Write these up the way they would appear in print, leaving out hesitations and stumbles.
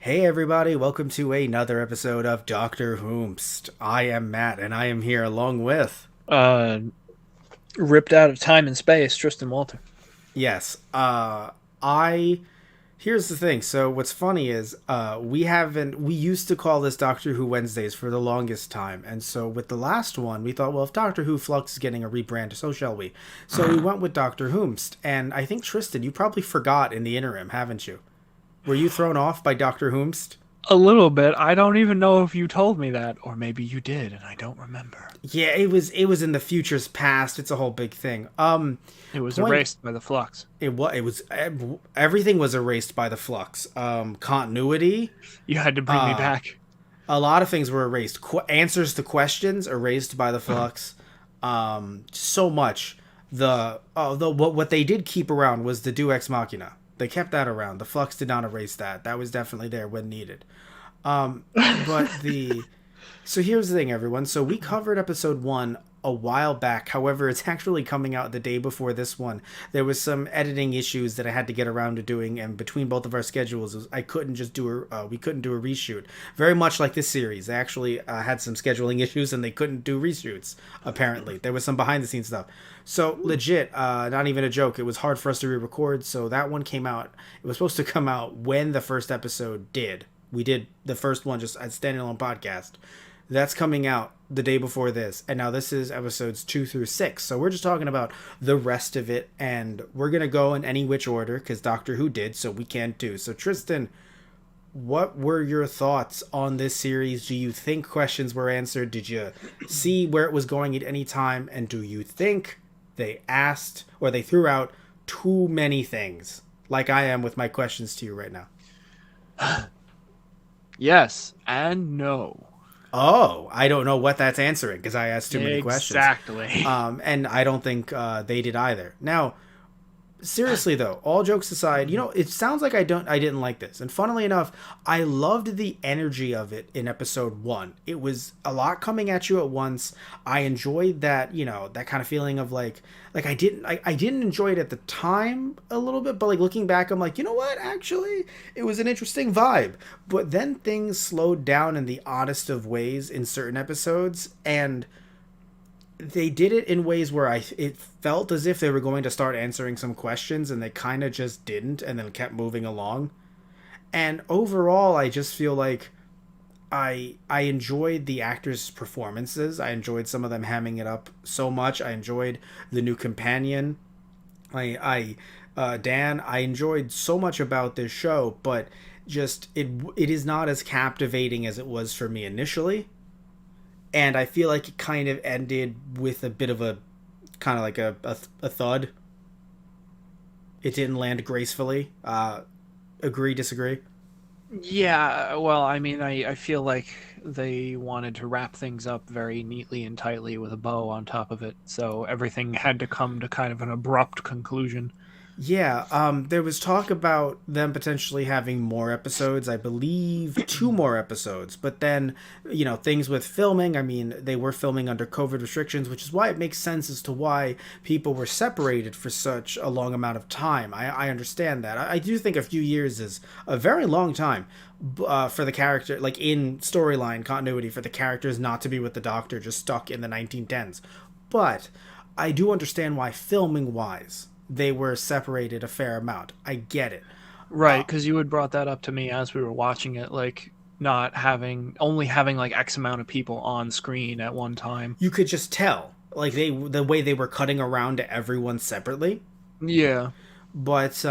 Hey everybody, welcome to another episode of Doctor Whomst. I am Matt and I am here along with uh Ripped out of time and space, Tristan Walter. yes, I here's the thing. So what's funny is we used to call this Doctor Who Wednesdays for the longest time. And so with the last one, we thought, well, if Doctor Who Flux is getting a rebrand, so shall we. So we went with Doctor Whomst, and I think Tristan, you probably forgot in the interim, haven't you? Were you thrown off by Doctor Whomst? A little bit. I don't even know if you told me that, or maybe you did, and I don't remember. Yeah, it was in the future's past. It's a whole big thing. It was Point erased by the flux. it was everything was erased by the flux. Continuity, You had to bring me uh back. a lot of things were erased. Answers to questions erased by the flux. So much. The what they did keep around was the do ex machina. They kept that around. The flux did not erase that. That was definitely there when needed. But the So here's the thing, everyone. So we covered episode one a while back. However, it's actually coming out the day before this one. There was some editing issues that I had to get around to doing, and between both of our schedules, I couldn't just do we couldn't do a reshoot. Very much like this series, they actually had some scheduling issues and they couldn't do reshoots. Apparently, there was some behind the scenes stuff. So legit, not even a joke. It was hard for us to re-record. So that one came out. It was supposed to come out when the first episode did. We did the first one just as standalone podcast. That's coming out the day before this, and now this is episodes 2 through 6. So we're just talking about the rest of it, and we're gonna go in any which order because Doctor Who did, so we can't do. So Tristan, what were your thoughts on this series? Do you think questions were answered? Did you see where it was going at any time? And do you think they asked or they threw out too many things, like I am with my questions to you right now? Yes and no. Oh, I don't know what that's answering because I asked too many questions. Exactly. And I don't think they did either. Now, seriously though, all jokes aside, it sounds like I didn't like this. And funnily enough, I loved the energy of it in episode 1. It was a lot coming at you at once. I enjoyed that, that kind of feeling of I didn't enjoy it at the time a little bit, but like looking back, I'm like, you know what? Actually, it was an interesting vibe. But then things slowed down in the oddest of ways in certain episodes, and they did it in ways where it felt as if they were going to start answering some questions and they kind of just didn't and then kept moving along. And overall, I just feel like I enjoyed the actors' performances. I enjoyed some of them hamming it up so much. I enjoyed the new companion. Dan, I enjoyed so much about this show, but just it is not as captivating as it was for me initially, and I feel like it kind of ended with a bit of a kind of like a thud. It didn't land gracefully. Agree, disagree? Yeah, well, I mean, I feel like they wanted to wrap things up very neatly and tightly with a bow on top of it, so everything had to come to kind of an abrupt conclusion. Yeah, there was talk about them potentially having more episodes. I believe two more episodes, but then, things with filming. I mean, they were filming under COVID restrictions, which is why it makes sense as to why people were separated for such a long amount of time. I understand that. I do think a few years is a very long time for the character, like in storyline continuity, for the characters not to be with the Doctor, just stuck in the 1910s. But I do understand why filming wise they were separated a fair amount. I get it. Right, because you had brought that up to me as we were watching it, like only having like X amount of people on screen at one time. You could just tell, like the way they were cutting around to everyone separately. Yeah. But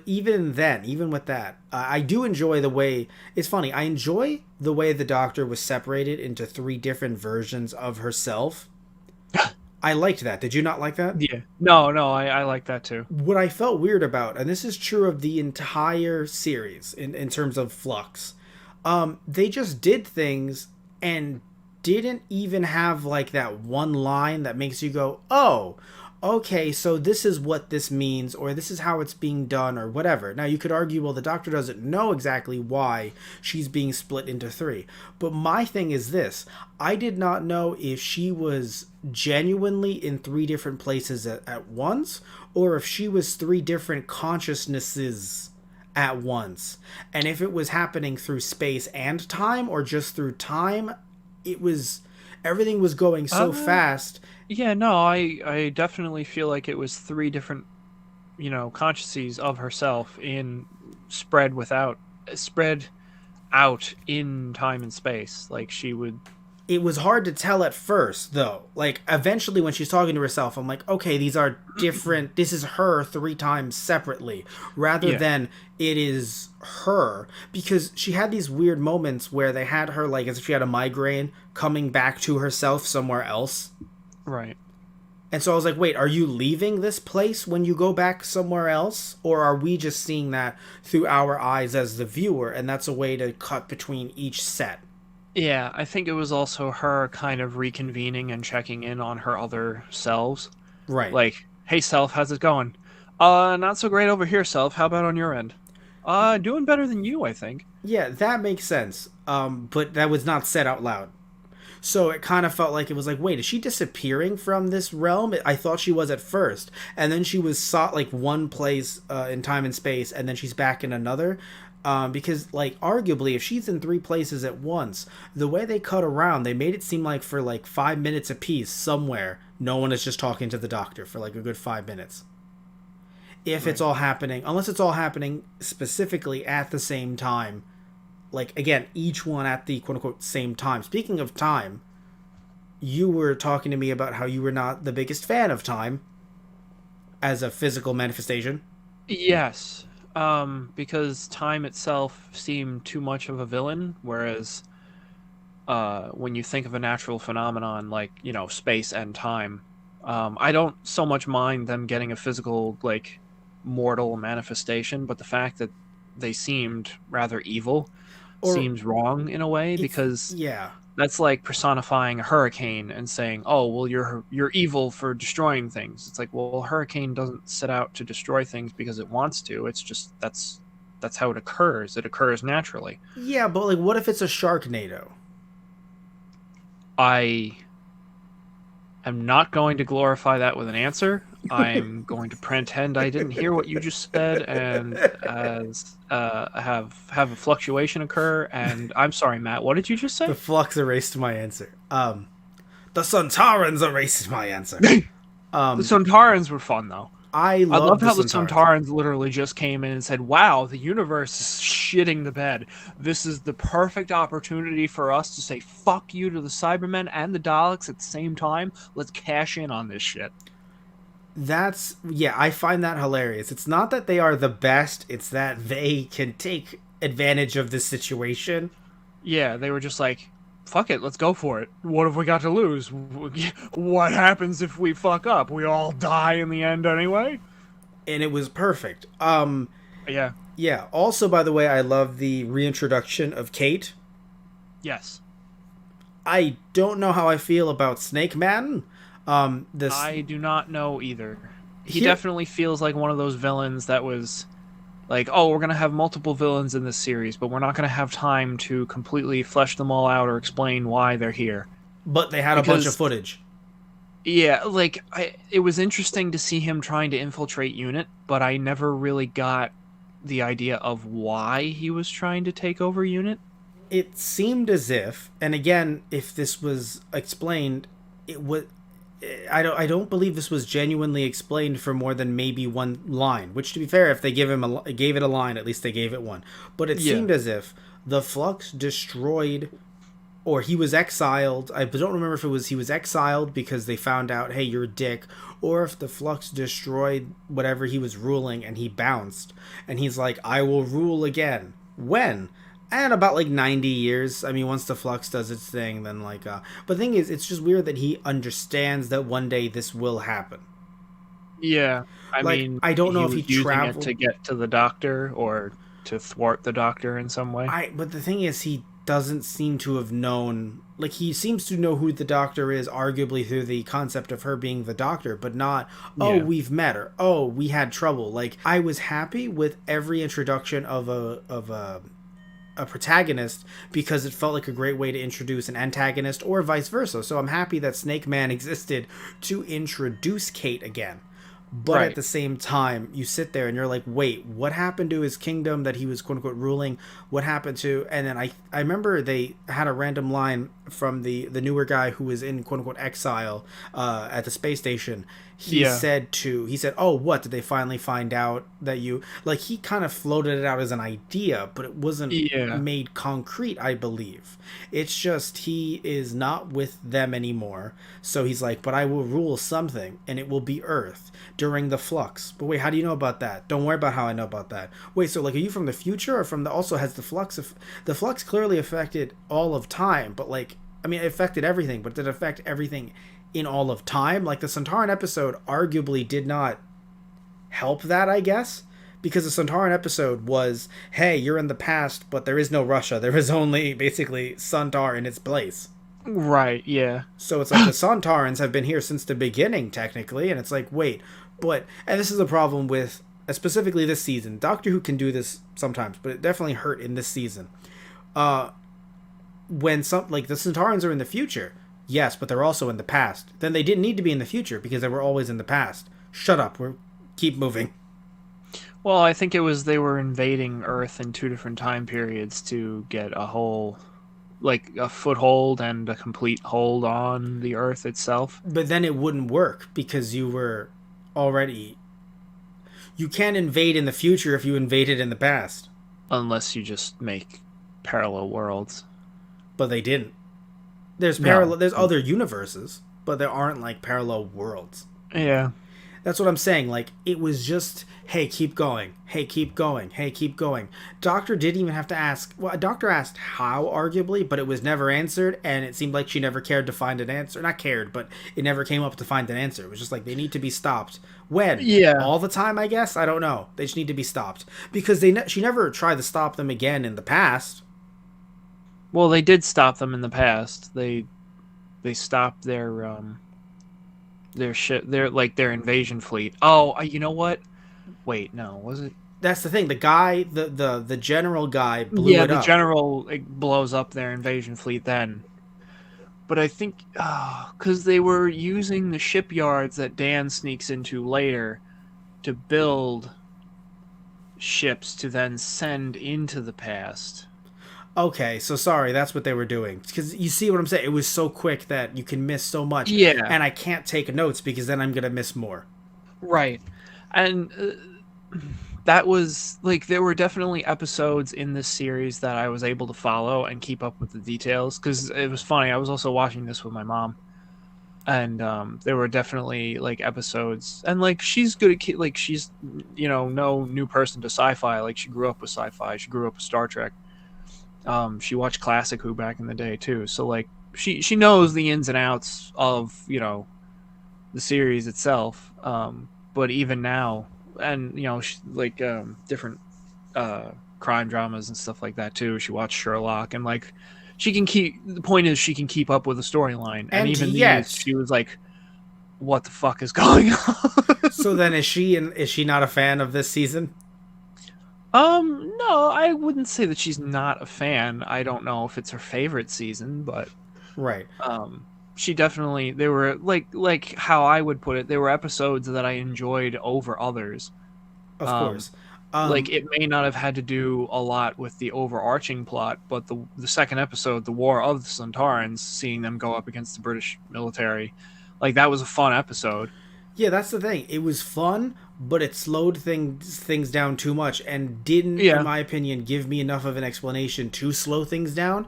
even then, even with that, I do enjoy the way. It's funny. I enjoy the way the Doctor was separated into 3 different versions of herself. I liked that. Did you not like that? Yeah. No, I like that too. What I felt weird about, and this is true of the entire series in terms of Flux, they just did things and didn't even have like that one line that makes you go, oh, okay, so this is what this means, or this is how it's being done, or whatever. Now, you could argue, well, the Doctor doesn't know exactly why she's being split into 3. But my thing is this. I did not know if she was genuinely in 3 different places at once, or if she was 3 different consciousnesses at once. And if it was happening through space and time or just through time, it was everything was going so fast. Yeah, no, I definitely feel like it was three different, consciouses of herself in spread out in time and space. Like she would. It was hard to tell at first, though. Like, eventually, when she's talking to herself, I'm like, okay, these are different. This is her 3 times separately, rather than it is her. Because she had these weird moments where they had her, like, as if she had a migraine, coming back to herself somewhere else. Right. And so I was like, wait, are you leaving this place when you go back somewhere else? Or are we just seeing that through our eyes as the viewer, and that's a way to cut between each set? Yeah, I think it was also her kind of reconvening and checking in on her other selves. Right. Like, hey, self, how's it going? Not so great over here, self. How about on your end? Doing better than you, I think. Yeah, that makes sense. But that was not said out loud. So it kind of felt like it was like, wait, is she disappearing from this realm? I thought she was at first. And then she was sought like one place in time and space, and then she's back in another. Because, like, arguably, if she's in 3 places at once, the way they cut around, they made it seem like for, like, 5 minutes apiece, somewhere, no one is just talking to the Doctor for, like, a good 5 minutes. If it's all happening, unless it's all happening specifically at the same time, like, again, each one at the quote-unquote same time. Speaking of time, you were talking to me about how you were not the biggest fan of time as a physical manifestation. Yes. Because time itself seemed too much of a villain, whereas when you think of a natural phenomenon like, space and time, I don't so much mind them getting a physical, like, mortal manifestation, but the fact that they seemed rather evil seems wrong in a way, because that's like personifying a hurricane and saying, oh, well, you're evil for destroying things. It's like, well, a hurricane doesn't set out to destroy things because it wants to. It's just that's how it occurs. It occurs naturally. Yeah, but, like, what if it's a Sharknado? I am not going to glorify that with an answer. I'm going to pretend I didn't hear what you just said, and have a fluctuation occur. And I'm sorry, Matt. What did you just say? The flux erased my answer. The Sontarans erased my answer. The Sontarans were fun, though. I loved how the Sontarans literally just came in and said, wow, the universe is shitting the bed. This is the perfect opportunity for us to say fuck you to the Cybermen and the Daleks at the same time. Let's cash in on this shit. I find that hilarious. It's not that they are the best, it's that they can take advantage of this situation. Yeah, they were just like, fuck it, let's go for it. What have we got to lose? What happens if we fuck up? We all die in the end anyway? And it was perfect. Yeah. Yeah, also, by the way, I love the reintroduction of Kate. Yes. I don't know how I feel about Snake Man. I do not know either. He definitely feels like one of those villains that was like, oh, we're going to have multiple villains in this series, but we're not going to have time to completely flesh them all out or explain why they're here. But they had a bunch of footage. Yeah, like, it was interesting to see him trying to infiltrate UNIT, but I never really got the idea of why he was trying to take over UNIT. It seemed as if, and again, if this was explained, it would... I don't believe this was genuinely explained for more than maybe one line. Which, to be fair, if they gave it a line, at least they gave it one. But it seemed as if the Flux destroyed, or he was exiled. I don't remember if it was he was exiled because they found out, hey, you're a dick, or if the Flux destroyed whatever he was ruling and he bounced, and he's like, I will rule again. When? And about, like, 90 years. I mean, once the Flux does its thing, then, like... But the thing is, it's just weird that he understands that one day this will happen. Yeah. I mean... I don't know if he traveled... to get to the Doctor, or to thwart the Doctor in some way. But the thing is, he doesn't seem to have known... Like, he seems to know who the Doctor is, arguably through the concept of her being the Doctor, but not, we've met her. Oh, we had trouble. Like, I was happy with every introduction of a protagonist because it felt like a great way to introduce an antagonist or vice versa. So I'm happy that Snake Man existed to introduce Kate again. But at Right. the same time, you sit there and you're like, wait, what happened to his kingdom that he was quote unquote ruling? What happened to? And then I remember they had a random line from the newer guy who was in quote unquote exile at the space station. Yeah. He said, oh, what did they finally find out that you like? He kind of floated it out as an idea, but it wasn't Yeah. made concrete, I believe. It's just he is not with them anymore. So he's like, but I will rule something, and it will be Earth during the flux. But wait, how do you know about that? Don't worry about how I know about that. Wait, so like, are you from the future or from the? Also, has the flux? The flux clearly affected all of time, but like, I mean, it affected everything, but did it affect everything in all of time? Like the Centauran episode arguably did not help that, I guess. Because the Centauran episode was, hey, you're in the past, but there is no Russia. There is only basically Centaur in its place. Right. Yeah. So it's like the Centaurans have been here since the beginning, technically, and it's like, wait, but and this is a problem with specifically this season. Doctor Who can do this sometimes, but it definitely hurt in this season. Uh, when some like the Centaurans are in the future, yes, but they're also in the past. Then they didn't need to be in the future because they were always in the past. Shut up. We're keep moving. Well, I think it was they were invading Earth in two different time periods to get a whole, like a foothold and a complete hold on the Earth itself. But then it wouldn't work because you were already. You can't invade in the future if you invaded in the past. Unless you just make parallel worlds. But they didn't. There's No. parallel. There's other universes, but there aren't like parallel worlds. Yeah. That's what I'm saying. Like it was just, hey, keep going. Hey, keep going. Hey, keep going. Doctor didn't even have to ask. Well, Doctor asked how, arguably, but it was never answered, and it seemed like she never cared to find an answer. Not cared, but it never came up to find an answer. It was just like they need to be stopped. When? Yeah. All the time, I guess. I don't know. They just need to be stopped because she never tried to stop them again in the past. Well, they did stop them in the past. They stopped their ship, their invasion fleet. Oh, you know what? Wait, no, was it? That's the thing. The guy, the general guy, blew Yeah, it the up. general blows up their invasion fleet then. But I think, because they were using the shipyards that Dan sneaks into later to build ships to then send into the past. Okay, so sorry, that's what they were doing. Because you see what I'm saying? It was so quick that you can miss so much. Yeah. And I can't take notes because then I'm going to miss more. Right. And that was, like, there were definitely episodes in this series that I was able to follow and keep up with the details. Because it was funny, I was also watching this with my mom. And there were definitely, like, episodes. And, like, she's good at, like, she's, no new person to sci-fi. Like, she grew up with sci-fi. She grew up with Star Trek. She watched Classic Who back in the day too, so like she knows the ins and outs of the series itself. But even now, and like different crime dramas and stuff like that too. She watched Sherlock, and like she can keep. The point is, she can keep up with the storyline, and even yes, she was like, "What the fuck is going on?" So then, is she not a fan of this season? No, I wouldn't say that she's not a fan. I don't know if it's her favorite season, but Right. She definitely, they were like how I would put it, they were episodes that I enjoyed over others. Of course. Like it may not have had to do a lot with the overarching plot, but the second episode, the War of the Centaurans, seeing them go up against the British military, like that was a fun episode. Yeah, that's the thing. It was fun, but it slowed things down too much and didn't, in my opinion, give me enough of an explanation to slow things down.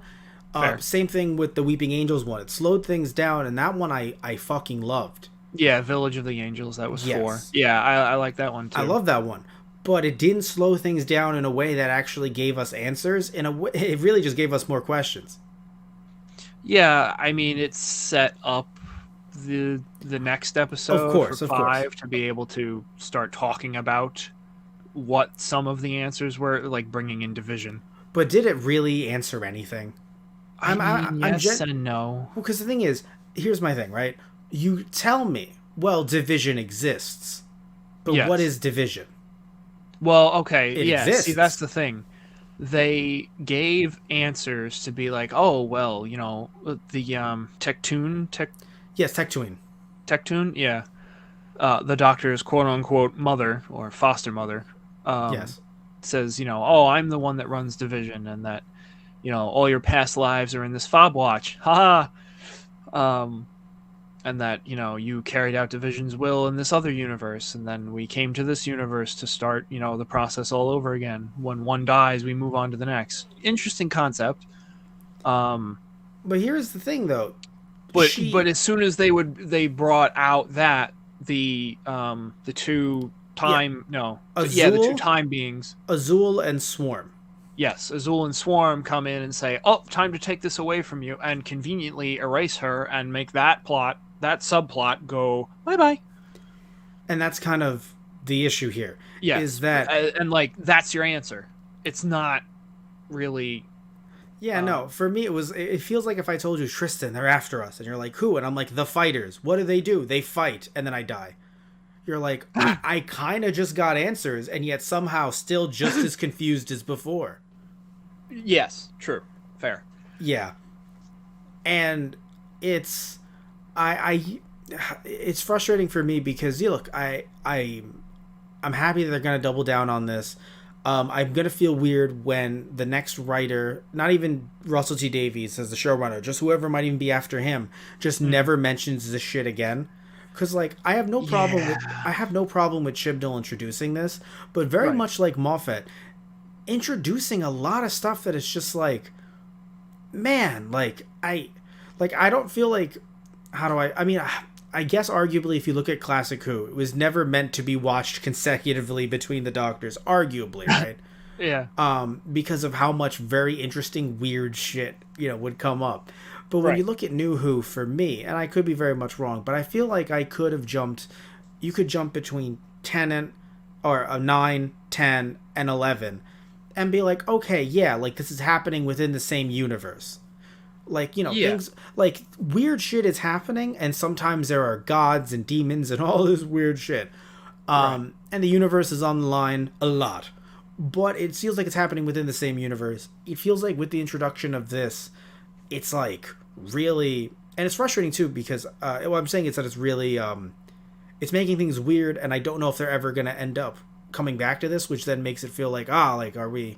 Same thing with the Weeping Angels one. It slowed things down, and that one I fucking loved. Yeah, Village of the Angels, that was 4. Yeah, I like that one too. I love that one. But it didn't slow things down in a way that actually gave us answers. In a way, it really just gave us more questions. Yeah, I mean, it set up the next episode for 5 to be able to start talking about what some of the answers were, like bringing in division. But did it really answer anything? Yes and no. Well, because the thing is, here's my thing, right? You tell me, well, division exists. But what is division? Well, okay, it exists. See, that's the thing. They gave answers to be like, oh, well, the Tectoon. Yes, Tectoon. Tectoon, yeah. the Doctor's quote unquote mother or foster mother Yes. says, oh, I'm the one that runs Division, and that all your past lives are in this fob watch, haha. And that you carried out Division's will in this other universe, and then we came to this universe to start the process all over again. When one dies, we move on to the next. Interesting concept. But here's the thing, though. But as soon as they brought out that the two time the two time beings, Azul and Swarm. Yes, Azul and Swarm come in and say, "Oh, time to take this away from you," and conveniently erase her and make that subplot go bye-bye. And that's kind of the issue here. Yeah, is that and like that's your answer. It's not really. Yeah, no. For me, it feels like if I told you, Tristan, they're after us, and you're like, who? And I'm like, the fighters. What do? They fight, and then I die. You're like, I kind of just got answers, and yet somehow still just as confused as before. Yes, true, fair. Yeah, and it's it's frustrating for me because look, I'm happy that they're gonna double down on this. I'm gonna feel weird when the next writer, not even Russell T Davies as the showrunner, just whoever might even be after him, just never mentions this shit again. Because like I have no problem with Chibnall introducing this, but very much like Moffat, introducing a lot of stuff that is just like, man, I don't feel like, I guess arguably if you look at Classic Who, it was never meant to be watched consecutively between the Doctors, arguably, right? Yeah. Because of how much very interesting weird shit would come up. But when you look at New Who, for me, and I could be very much wrong, but I feel like you could jump between Tennant or 9, 10, and 11 and be like, okay, yeah, like this is happening within the same universe. Like, things like weird shit is happening, and sometimes there are gods and demons and all this weird shit. And the universe is on the line a lot. But it feels like it's happening within the same universe. It feels like with the introduction of this, it's like really, and it's frustrating too because what I'm saying is that it's really it's making things weird, and I don't know if they're ever going to end up coming back to this, which then makes it feel like are we,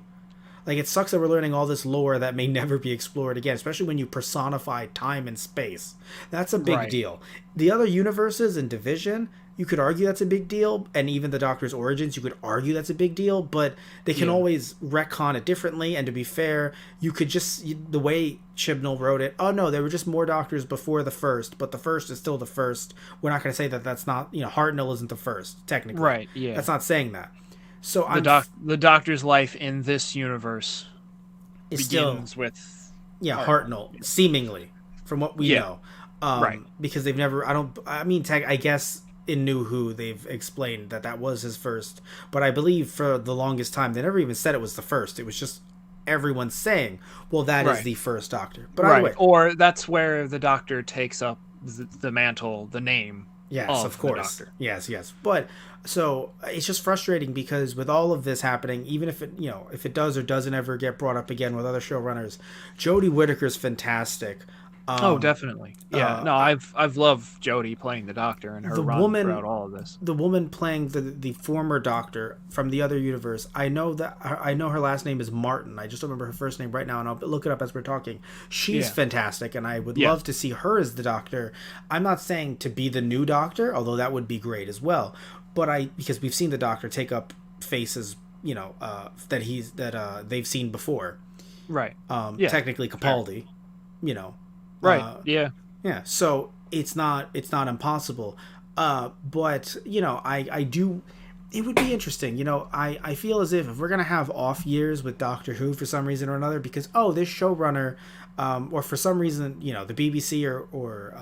like, it sucks that we're learning all this lore that may never be explored again, especially when you personify time and space. That's a big deal. The other universes and Division, you could argue that's a big deal, and even the Doctor's origins, you could argue that's a big deal, but they can always retcon it differently, and to be fair, you could just, the way Chibnall wrote it, oh no, there were just more Doctors before the first, but the first is still the first. We're not going to say that that's not, Hartnell isn't the first, technically. Right, yeah. That's not saying that. So the Doctor's life in this universe begins with Hartnell, seemingly, from what we know. Because they've never, I guess in New Who they've explained that was his first, but I believe for the longest time they never even said it was the first. It was just everyone saying, well, that is the first Doctor. But anyway, or that's where the Doctor takes up the mantle, the name. Yes, of course. Yes. But so it's just frustrating because with all of this happening, even if it does or doesn't ever get brought up again with other showrunners, Jodie Whittaker's fantastic. Definitely. Yeah. No, I've loved Jodie playing the Doctor and her run throughout all of this. The woman playing the former Doctor from the other universe. I know her last name is Martin. I just don't remember her first name right now, and I'll look it up as we're talking. She's fantastic, and I would love to see her as the Doctor. I'm not saying to be the new Doctor, although that would be great as well. But because we've seen the Doctor take up faces, that they've seen before. Right. Technically Capaldi, Right. Yeah. So it's not impossible. But I do. It would be interesting. I feel as if we're gonna have off years with Doctor Who for some reason or another, because this showrunner, or for some reason, the BBC or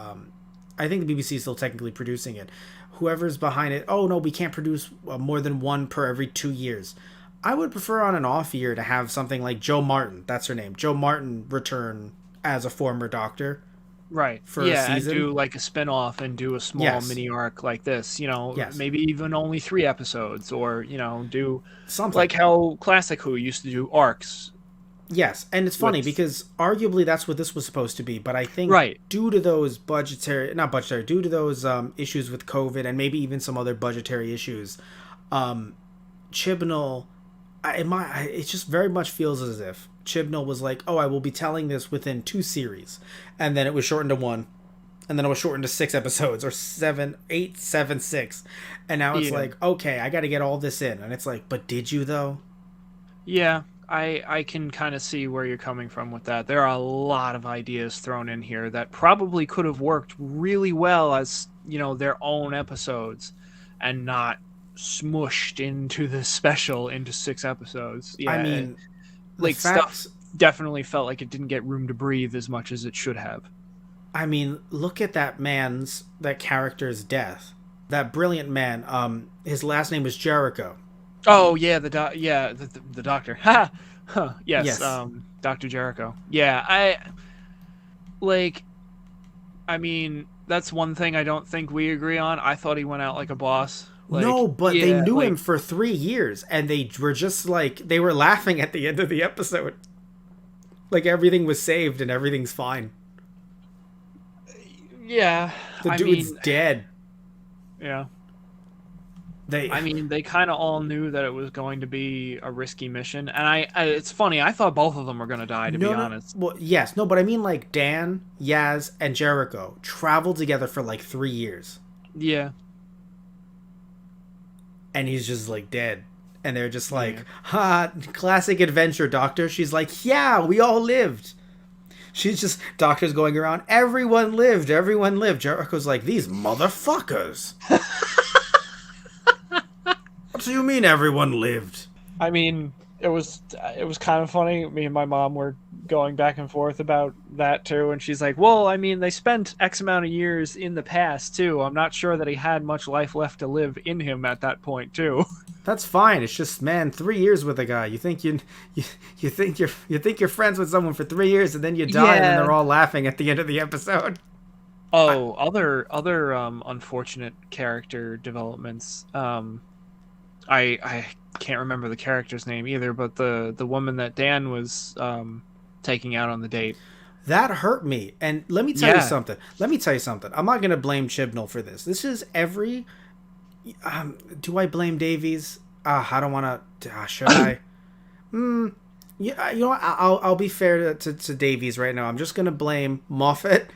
I think the BBC is still technically producing it. Whoever's behind it. Oh no, we can't produce more than one per every 2 years. I would prefer on an off year to have something like Jo Martin. That's her name. Jo Martin return as a former Doctor, right? For a season, and do like a spin-off and do a small mini arc like this. Maybe even only 3 episodes, or do something like how Classic Who used to do arcs Yes, and it's funny With because arguably that's what this was supposed to be, but I think right, due to those not budgetary, due to those issues with COVID and maybe even some other budgetary issues, um, Chibnall, it just very much feels as if Chibnall was like, oh, I will be telling this within 2 series, and then it was shortened to one, and then it was shortened to 6 episodes or 7, 8, 7, 6, and now it's yeah, like, okay, I got to get all this in, and it's like, but did you though? yeah. I can kind of see where you're coming from with that. There are a lot of ideas thrown in here that probably could have worked really well as, their own episodes and not smushed into the special into 6 episodes. I Yeah, mean, the like stuff facts. definitely felt like it didn't get room to breathe as much as it should have. I mean, look at that character's death. That brilliant man. His last name is Jericho. Oh yeah, the doctor. Ha, huh, yes, Yes. Doctor Jericho. Yeah, like. I mean, that's one thing I don't think we agree on. I thought he went out like a boss. Like, No, but they yeah, knew like him for 3 years, and they were just like they were laughing at the end of the episode, like everything was saved and everything's fine. yeah. The I dude's mean, dead. yeah. They, I mean, they kind of all knew that it was going to be a risky mission, and it's funny. I thought both of them were going to die, to be no, no, honest. well, yes, no, but I mean like Dan, Yaz, and Jericho traveled together for like 3 years, Yeah, and he's just like dead. And they're just yeah, like, ha, classic adventure, Doctor. She's like, yeah, we all lived. She's just, Doctor's going around, everyone lived, everyone lived. Jericho's like, these motherfuckers. What do you mean everyone lived? I mean, it was kind of funny. Me and my mom were going back and forth about that too, and she's like, "Well, I mean, they spent X amount of years in the past too. I'm not sure that he had much life left to live in him at that point too." That's fine. It's just, man, 3 years with a guy. You think you think you're friends with someone for 3 years, and then you die, and then Yeah. they're all laughing at the end of the episode. Oh, other unfortunate character developments. I can't remember the character's name either, but the woman that Dan was taking out on the date. That hurt me. And let me tell you Yeah. something. I'm not gonna blame Chibnall for this. This is every. Do I blame Davies? I don't want to. Should I? Yeah, you know what? I'll be fair to Davies right now. I'm just gonna blame Moffat,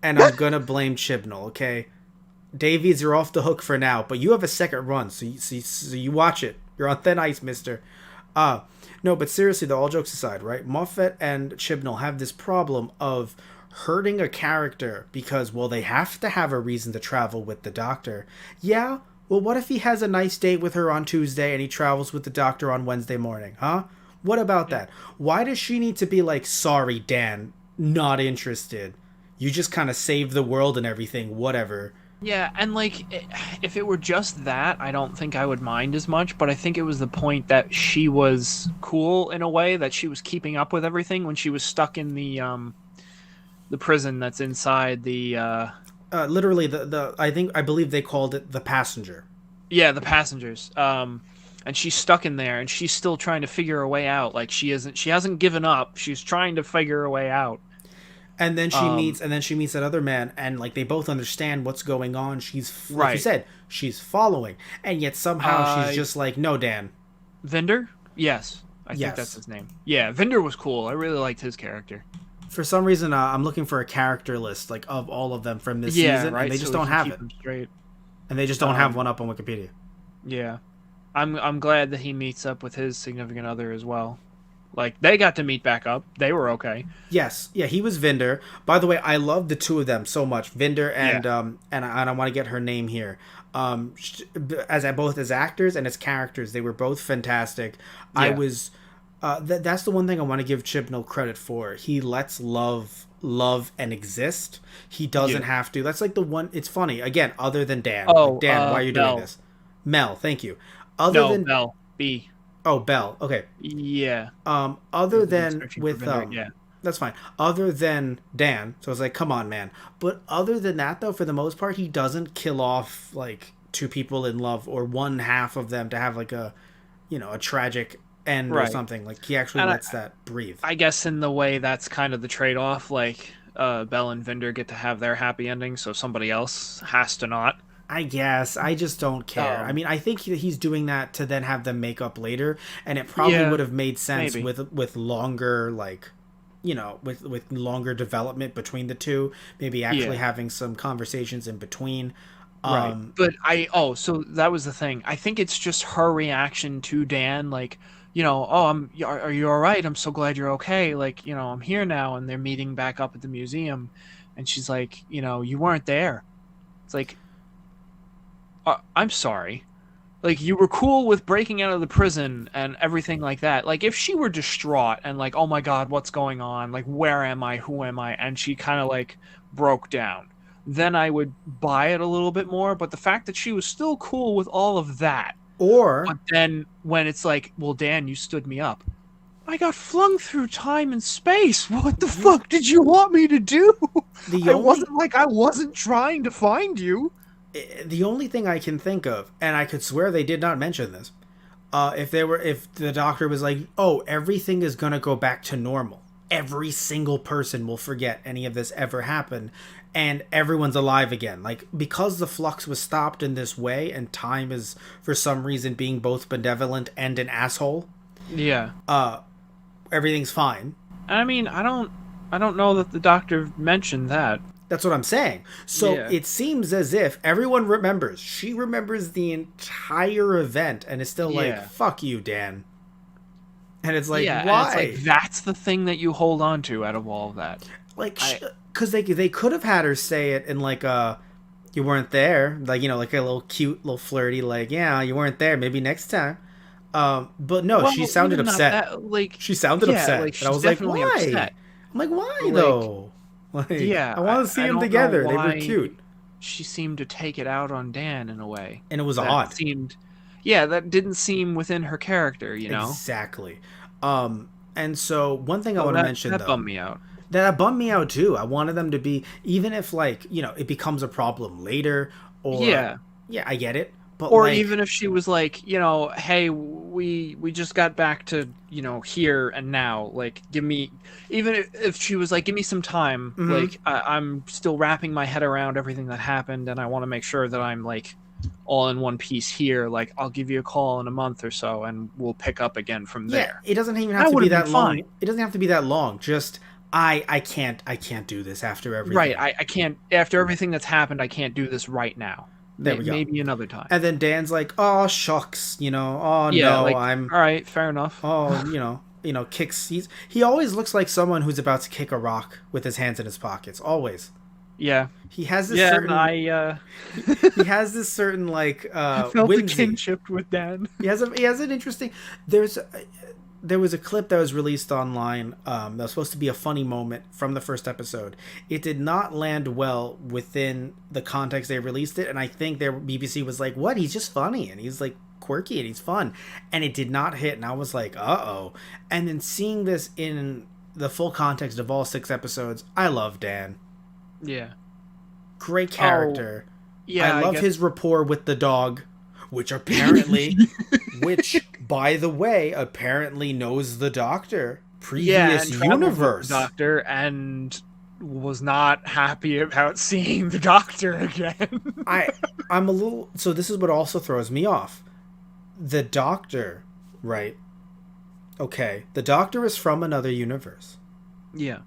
and I'm gonna blame Chibnall. Okay, Davies, you're off the hook for now, but you have a second run, so you watch it. You're on thin ice, Mister. No, but seriously, though, all jokes aside, right? Moffat and Chibnall have this problem of hurting a character because, well, they have to have a reason to travel with the Doctor. Yeah. Well, what if he has a nice date with her on Tuesday and he travels with the Doctor on Wednesday morning, huh? What about that? Why does she need to be like, sorry, Dan, not interested? You just kind of saved the world and everything, whatever. Yeah, and like, if it were just that, I don't think I would mind as much. But I think it was the point that she was cool in a way, that she was keeping up with everything when she was stuck in the prison that's inside the Literally, I believe they called it the passenger. yeah, the passengers. And she's stuck in there, and she's still trying to figure her way out. Like, she hasn't given up. She's trying to figure her way out. And then she meets that other man, and like they both understand what's going on. She's like Right. you said, she's following, and yet somehow she's just like, no, Dan. Vinder? Yes. I think that's his name. Yeah, Vinder was cool. I really liked his character. For some reason, I'm looking for a character list like of all of them from this Yeah, season, right. and they so just we don't can have keep it, them straight. and they just don't have one up on Wikipedia. Yeah. I'm glad that he meets up with his significant other as well. Like, they got to meet back up. They were okay. Yes, yeah, he was Vinder. By the way, I love the two of them so much, Vinder and and I want to get her name here. As both as actors and as characters, they were both fantastic. Yeah. I was. That's the one thing I want to give Chibnall credit for. He lets love and exist. He doesn't have to. That's like the one. It's funny again. Other than Dan, Oh, like, Dan, why are you Mel. doing this? Mel, thank you. Other than Bell. B. oh, Bell. Okay. Yeah. Other than Searching for with Vinder, yeah. that's fine. Other than Dan, so it's like, come on, man. But other than that, though, for the most part, he doesn't kill off like two people in love or one half of them to have like a, a tragic end or Right. something. Like he actually And lets that breathe. I guess in the way that's kind of the trade-off. Like, Belle and Vinder get to have their happy ending, so somebody else has to not. I guess I just don't care. I Um, mean, I think he's doing that to then have them make up later, and it probably yeah, would have made sense maybe. with longer like, with longer development between the two. Maybe actually Yeah. having some conversations in between. Right. Um, But so that was the thing. I think it's just her reaction to Dan, like, are you all right? I'm so glad you're okay. Like, I'm here now, and they're meeting back up at the museum, and she's like, you weren't there. It's like, I'm sorry. Like, you were cool with breaking out of the prison and everything like that. Like, if she were distraught and like, oh my God, what's going on? Like, where am I? Who am I? And she kind of like broke down, then I would buy it a little bit more. But the fact that she was still cool with all of that, or but then when it's like, well, Dan, you stood me up. I got flung through time and space. What the fuck did you want me to do? the only I wasn't trying to find you. the only thing I can think of, and I could swear they did not mention this, if the doctor was like, oh, everything is gonna go back to normal. Every single person will forget any of this ever happened, and everyone's alive again. Like, because the flux was stopped in this way, and time is for some reason being both benevolent and an asshole. Yeah. Everything's fine. I mean, I don't know that the doctor mentioned that. That's what I'm saying. So Yeah. it seems as if everyone remembers. She remembers the entire event and is still like, Yeah. fuck you, Dan. And it's like, Yeah, why? and it's like that's the thing that you hold on to out of all of that. Like, because they could have had her say it in like a, you weren't there. Like, like a little cute, little flirty, like, yeah, you weren't there. Maybe next time. But no, Well, she sounded even not upset. that, like, She sounded yeah, upset. like And I was she's like, definitely why? upset. I'm like, why Like, though? Like, Yeah, I want to see I them don't know together. They were why cute. she seemed to take it out on Dan in a way. And it was That odd. seemed, yeah, that didn't seem within her character, you know. Exactly. And so one thing I So want to mention that though, bummed me out. that bummed me out too. I wanted them to be, even if like, it becomes a problem later, or Yeah. yeah, I get it. But Or like, even if she was like, hey, we just got back to, here and now. Like, give me, even if she was like, give me some time. Mhm. Like, I'm still wrapping my head around everything that happened, and I want to make sure that I'm like all in one piece here. Like, I'll give you a call in a month or so, and we'll pick up again from yeah, there. it doesn't even have That to be would've that been long. fine. It doesn't have to be that long. Just I can't do this after everything. Right. I can't, after everything that's happened, I can't do this right now. There we go. Maybe another time. And then Dan's like, "Oh shucks, oh Yeah, no, like, I'm all right, fair enough. oh kicks." He always looks like someone who's about to kick a rock with his hands in his pockets. Always. Yeah. He has this Yeah, certain. and He has this certain like I felt the whimsy. kinship with Dan. He has an interesting. There was a clip that was released online that was supposed to be a funny moment from the first episode. It did not land well within the context they released it, and I think their BBC was like, "What? He's just funny, and he's like quirky, and he's fun," and it did not hit. And I was like, "Uh-oh!" And then seeing this in the full context of all 6 episodes, I love Dan. Yeah. Great character. Yeah. I love his rapport with the dog, which apparently, by the way, apparently knows the Doctor. Previous and traveled with universe. the Doctor, and was not happy about seeing the Doctor again. I'm a little. So this is what also throws me off. The Doctor, right? Okay, the Doctor is from another universe. Yeah.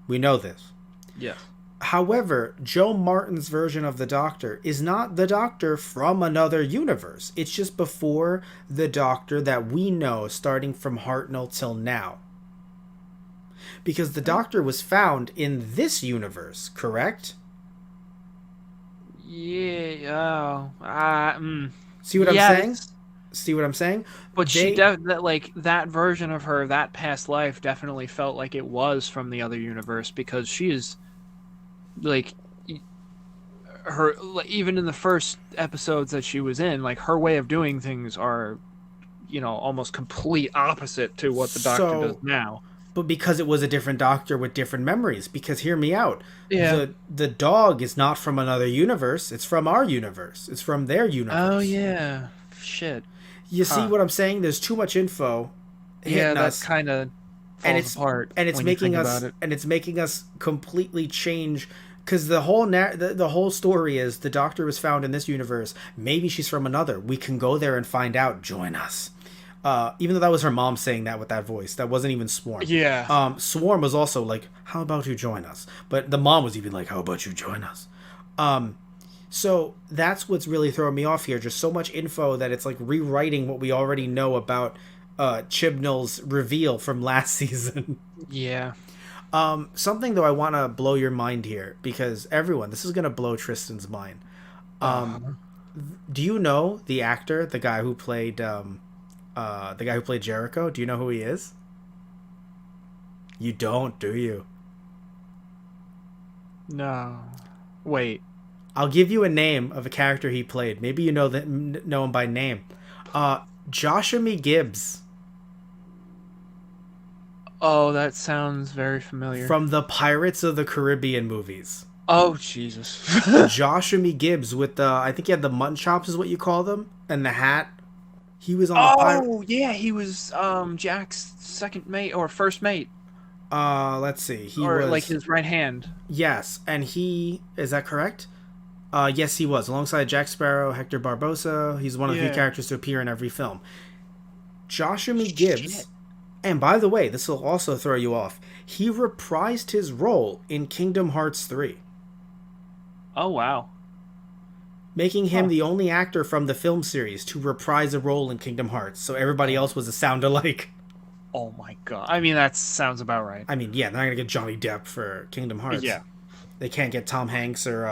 We know this. Yeah. However, Joe Martin's version of the Doctor is not the Doctor from another universe. It's just before the Doctor that we know, starting from Hartnell till now. Because the Doctor was found in this universe, correct? Yeah. See what I'm yes. saying? See what I'm saying? But that version of her, that past life, definitely felt like it was from the other universe, because she is like her, even in the first episodes that she was in, like her way of doing things are, almost complete opposite to what the Doctor does now. But because it was a different Doctor with different memories, because hear me out. Yeah. The dog is not from another universe, it's from our universe. It's from their universe. Oh yeah. Shit. You see what I'm saying? There's too much info Yeah, hitting that us, kind of and falls apart it's when you making think about us it. completely change, because the whole story is the Doctor was found in this universe. Maybe she's from another. We can go there and find out. Join us. Even though that was her mom saying that with that voice, that wasn't even Swarm. Yeah. Swarm was also like, "How about you join us?" But the mom was even like, "How about you join us?" So that's what's really throwing me off here. Just so much info that it's like rewriting what we already know about Chibnall's reveal from last season. Yeah. Something though I want to blow your mind here, because everyone, this is gonna blow Tristan's mind. Uh-huh. Do you know the actor, the guy who played Jericho? Do you know who he is? You don't, do you? No. Wait. I'll give you a name of a character he played. Maybe you know him by name. Joshua Gibbs Oh, that sounds very familiar. from the Pirates of the Caribbean movies. Oh, Jesus. Joshua Gibbs with the, I think he had the mutton chops is what you call them, and the hat. He was on the pirate. Oh, yeah, he was Jack's second mate or first mate, Let's see. He or was, like his right hand. yes, and he, is that correct? Yes, he was alongside Jack Sparrow, Hector Barbosa. He's one of the few Yeah. characters to appear in every film. Joshua Gibbs. Shit. And by the way, this will also throw you off. He reprised his role in Kingdom Hearts 3, Oh, wow. making him Huh. the only actor from the film series to reprise a role in Kingdom Hearts. So everybody else was a sound alike. Oh my god. I mean, that sounds about right. I mean, yeah, they're not gonna get Johnny Depp for Kingdom Hearts. Yeah. They can't get Tom Hanks or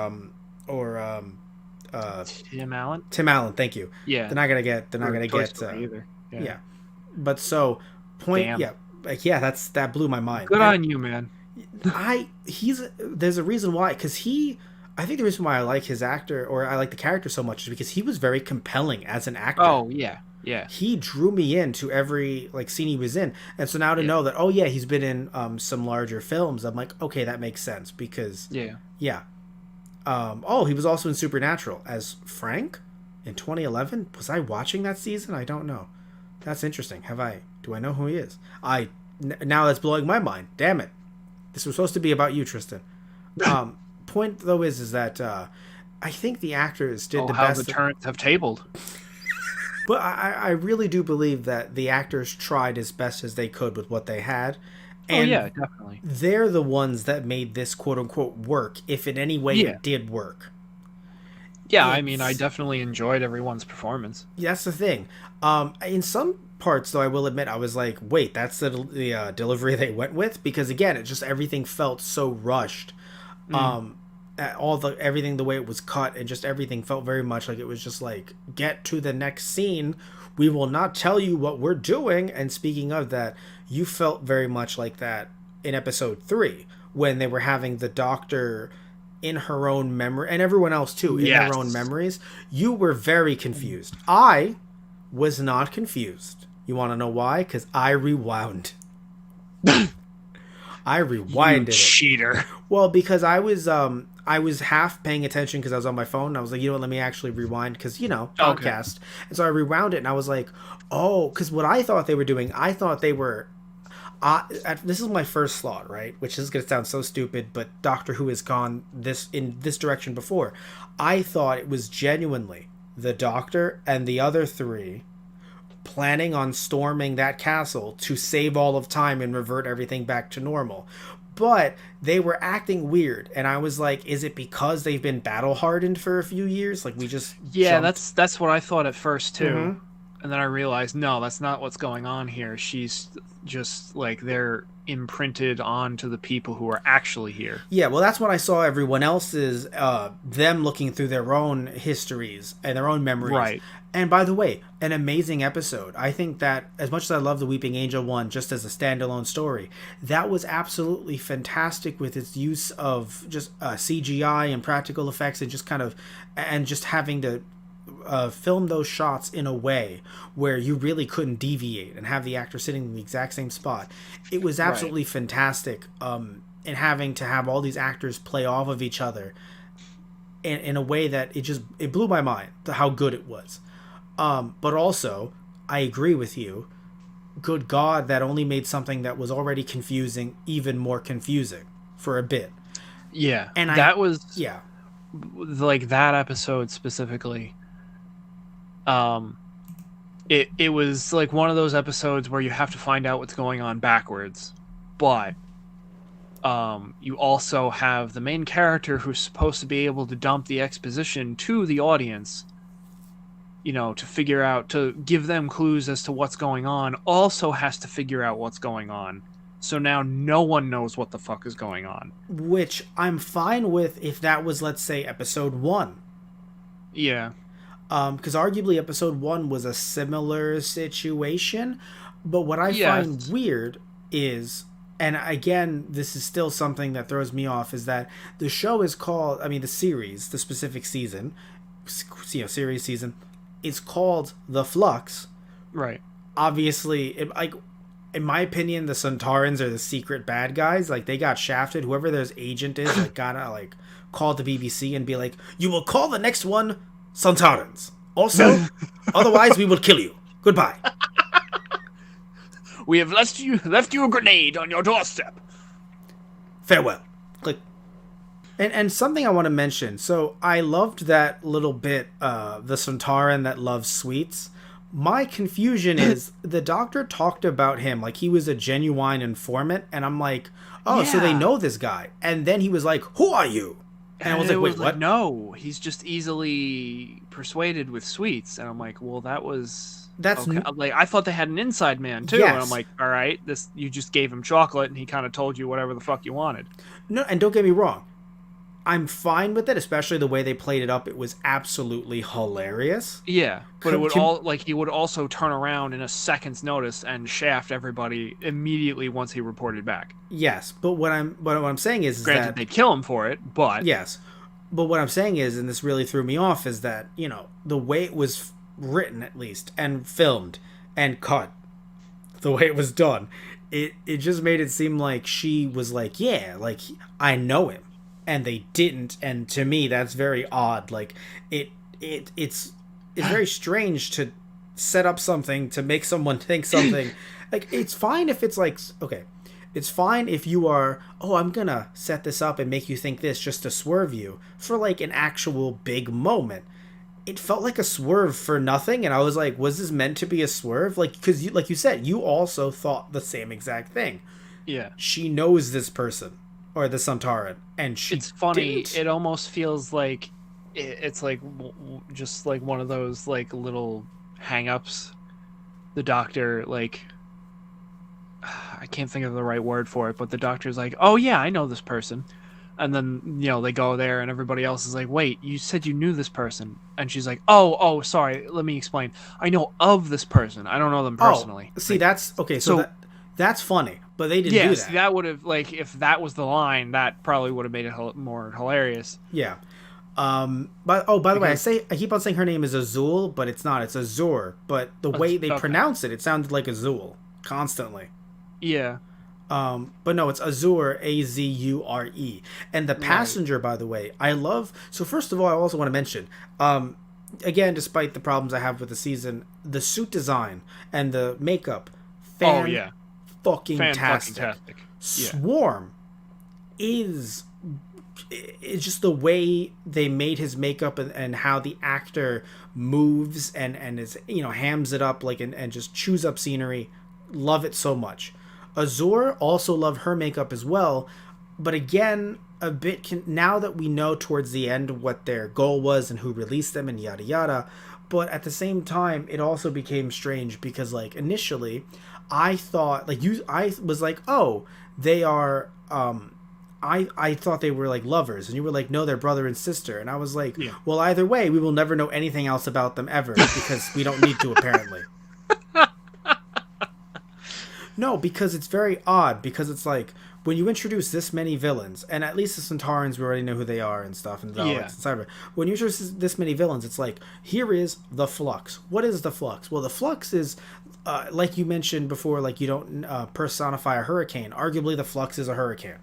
Tim Allen? Tim Allen. Thank you. Yeah. They're not gonna get. They're not Or gonna Toy get. Story either. Yeah. But so point. Damn. Yeah. Like, yeah. That blew my mind. Good And on you, man. there's a reason why, because I think the reason why I like his actor, or I like the character so much, is because he was very compelling as an actor. Oh, yeah. Yeah. He drew me into every like scene he was in, and so now to know that, oh yeah, he's been in some larger films, I'm like, okay, that makes sense, because Yeah. yeah. Oh, he was also in Supernatural as Frank in 2011. Was I watching that season? I don't know. That's interesting. Do I know who he is? Now that's blowing my mind. Damn it. This was supposed to be about you, Tristan. Point though is that I think the actors did the how best. the turns have tabled. But I really do believe that the actors tried as best as they could with what they had. And yeah, definitely. they're the ones that made this quote unquote work, if in any way it did work. Yeah, I mean, I definitely enjoyed everyone's performance. That's the thing. In some parts, though, I will admit, I was like, wait, that's the delivery they went with? Because again, it just, everything felt so rushed. Everything, the way it was cut, and just everything felt very much like it was just like, get to the next scene. We will not tell you what we're doing. And speaking of that, you felt very much like that in episode 3, when they were having the Doctor in her own memory, and everyone else too, in their own memories. You were very confused. I was not confused. You want to know why? Because I rewound. I rewinded it. Cheater. Well, because I was half paying attention because I was on my phone. And I was like, you know what, let me actually rewind, because, podcast. Okay. And so I rewound it, and I was like, oh, because what I thought they were doing, I thought they were... this is my first thought, right? Which is going to sound so stupid, but Doctor Who has gone in this direction before. I thought it was genuinely the Doctor and the other 3 planning on storming that castle to save all of time and revert everything back to normal. But they were acting weird, and I was like, is it because they've been battle hardened for a few years? Like, we just that's what I thought at first too. And then I realized, no, that's not what's going on here. She's just like, they're imprinted onto the people who are actually here. Yeah, well, that's when I saw everyone else's, them looking through their own histories and their own memories. Right. And by the way, an amazing episode. I think that, as much as I love the Weeping Angel one just as a standalone story, that was absolutely fantastic with its use of just CGI and practical effects, and just having to film those shots in a way where you really couldn't deviate and have the actor sitting in the exact same spot. It was absolutely fantastic, in having to have all these actors play off of each other in a way that it blew my mind how good it was. But also, I agree with you. good God, that only made something that was already confusing even more confusing for a bit. Yeah, And that was yeah. like that episode specifically. It was like one of those episodes where you have to find out what's going on backwards, but you also have the main character who's supposed to be able to dump the exposition to the audience, to give them clues as to what's going on, also has to figure out what's going on. So now no one knows what the fuck is going on. Which I'm fine with if that was, let's say, episode 1. Yeah. Because arguably episode 1 was a similar situation. But what I find weird is, and again, this is still something that throws me off, is that the show is called, the series, the specific season, series season, is called The Flux. Right. Obviously, in my opinion, the Sontarans are the secret bad guys. Like, they got shafted. Whoever their agent is, gotta, call the BBC and be like, you will call the next one Sontarans. Also, otherwise we will kill you. Goodbye. We have left you a grenade on your doorstep. Farewell. Click. And something I want to mention. So I loved that little bit, the Sontaran that loves sweets. My confusion is the Doctor talked about him like he was a genuine informant, and I'm like, oh, so they know this guy. And then he was like, who are you? And I was like, wait, what? No, he's just easily persuaded with sweets. And I'm like, well, that's okay. Like, I thought they had an inside man too. Yes. And I'm like, all right, you just gave him chocolate and he kind of told you whatever the fuck you wanted. No, and don't get me wrong, I'm fine with it, especially the way they played it up. It was absolutely hilarious. Yeah, but he would also turn around in a second's notice and shaft everybody immediately once he reported back. Yes, but what I'm saying is granted, they'd kill him for it, but yes, but what I'm saying is, and this really threw me off, is that the way it was written, at least, and filmed and cut, the way it was done, it just made it seem like she was like, yeah, like I know him. And they didn't, and to me that's very odd. Like it's very strange to set up something to make someone think something. Like, it's fine if it's like, okay, it's fine if you are, oh, I'm gonna set this up and make you think this just to swerve you for like an actual big moment. It felt like a swerve for nothing, and I was like, was this meant to be a swerve? Like, because like you said, you also thought the same exact thing. Yeah, she knows this person. Or the Sontaran, and it's funny. Didn't. It almost feels like it's like just like one of those like little hang-ups. The Doctor, like, I can't think of the right word for it, but the Doctor's like, "Oh yeah, I know this person," and then they go there, and everybody else is like, "Wait, you said you knew this person," and she's like, "Oh, sorry. Let me explain. I know of this person. I don't know them personally." Oh, see, like, that's okay. So that's funny. But they didn't do that. Yes, that would have, like, if that was the line, that probably would have made it more hilarious. Yeah. But by the way, I keep on saying her name is Azul, but it's not. It's Azur. But the way they pronounce it sounded like Azul constantly. Yeah. But no, it's Azur, Azure. And the passenger, by the way, I love. So first of all, I also want to mention, again, despite the problems I have with the season, the suit design and the makeup, fucking tastic. Swarm is just the way they made his makeup and how the actor moves and is hams it up like and just chews up scenery. Love it so much. Azur, also love her makeup as well, but again, a bit now that we know towards the end what their goal was and who released them and yada yada, but at the same time it also became strange because like initially I thought I was like, oh, they are I thought they were like lovers, and you were like, no, they're brother and sister, and I was like, well, either way we will never know anything else about them ever because we don't need to apparently. No, because it's very odd, because it's like when you introduce this many villains, and at least the Sontarans we already know who they are and stuff, and Daleks and Cyber. When you introduce this many villains, it's like, here is the Flux. What is the Flux? Well, the Flux is like you mentioned before, like you don't personify a hurricane. Arguably, the Flux is a hurricane.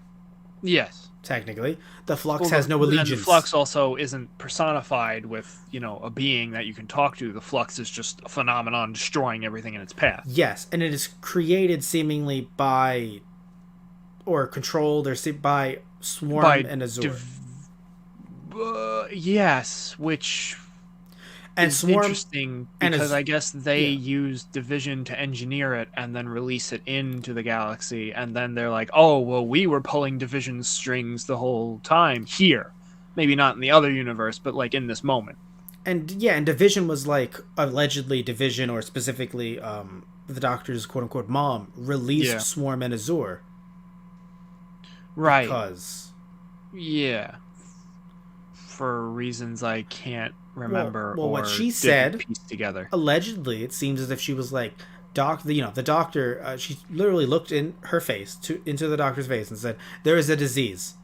Yes. technically. The Flux Well, has no and allegiance. the Flux also isn't personified with, a being that you can talk to. The Flux is just a phenomenon destroying everything in its path. Yes, and it is created seemingly by, or controlled, or by Swarm By and Azure. Yes, which And is Swarm interesting and because I guess they yeah. use Division to engineer it and then release it into the galaxy, and then they're like, oh, well, we were pulling Division strings the whole time here. Maybe not in the other universe, but like in this moment. And yeah, and Division was like, allegedly Division, or specifically the Doctor's quote-unquote mom, released Swarm and Azure. Right. Because... Yeah. For reasons I can't remember. Well, or what she said, piece together. Allegedly, it seems as if she was like, the doctor, she literally looked in her face, into the Doctor's face, and said, there is a disease.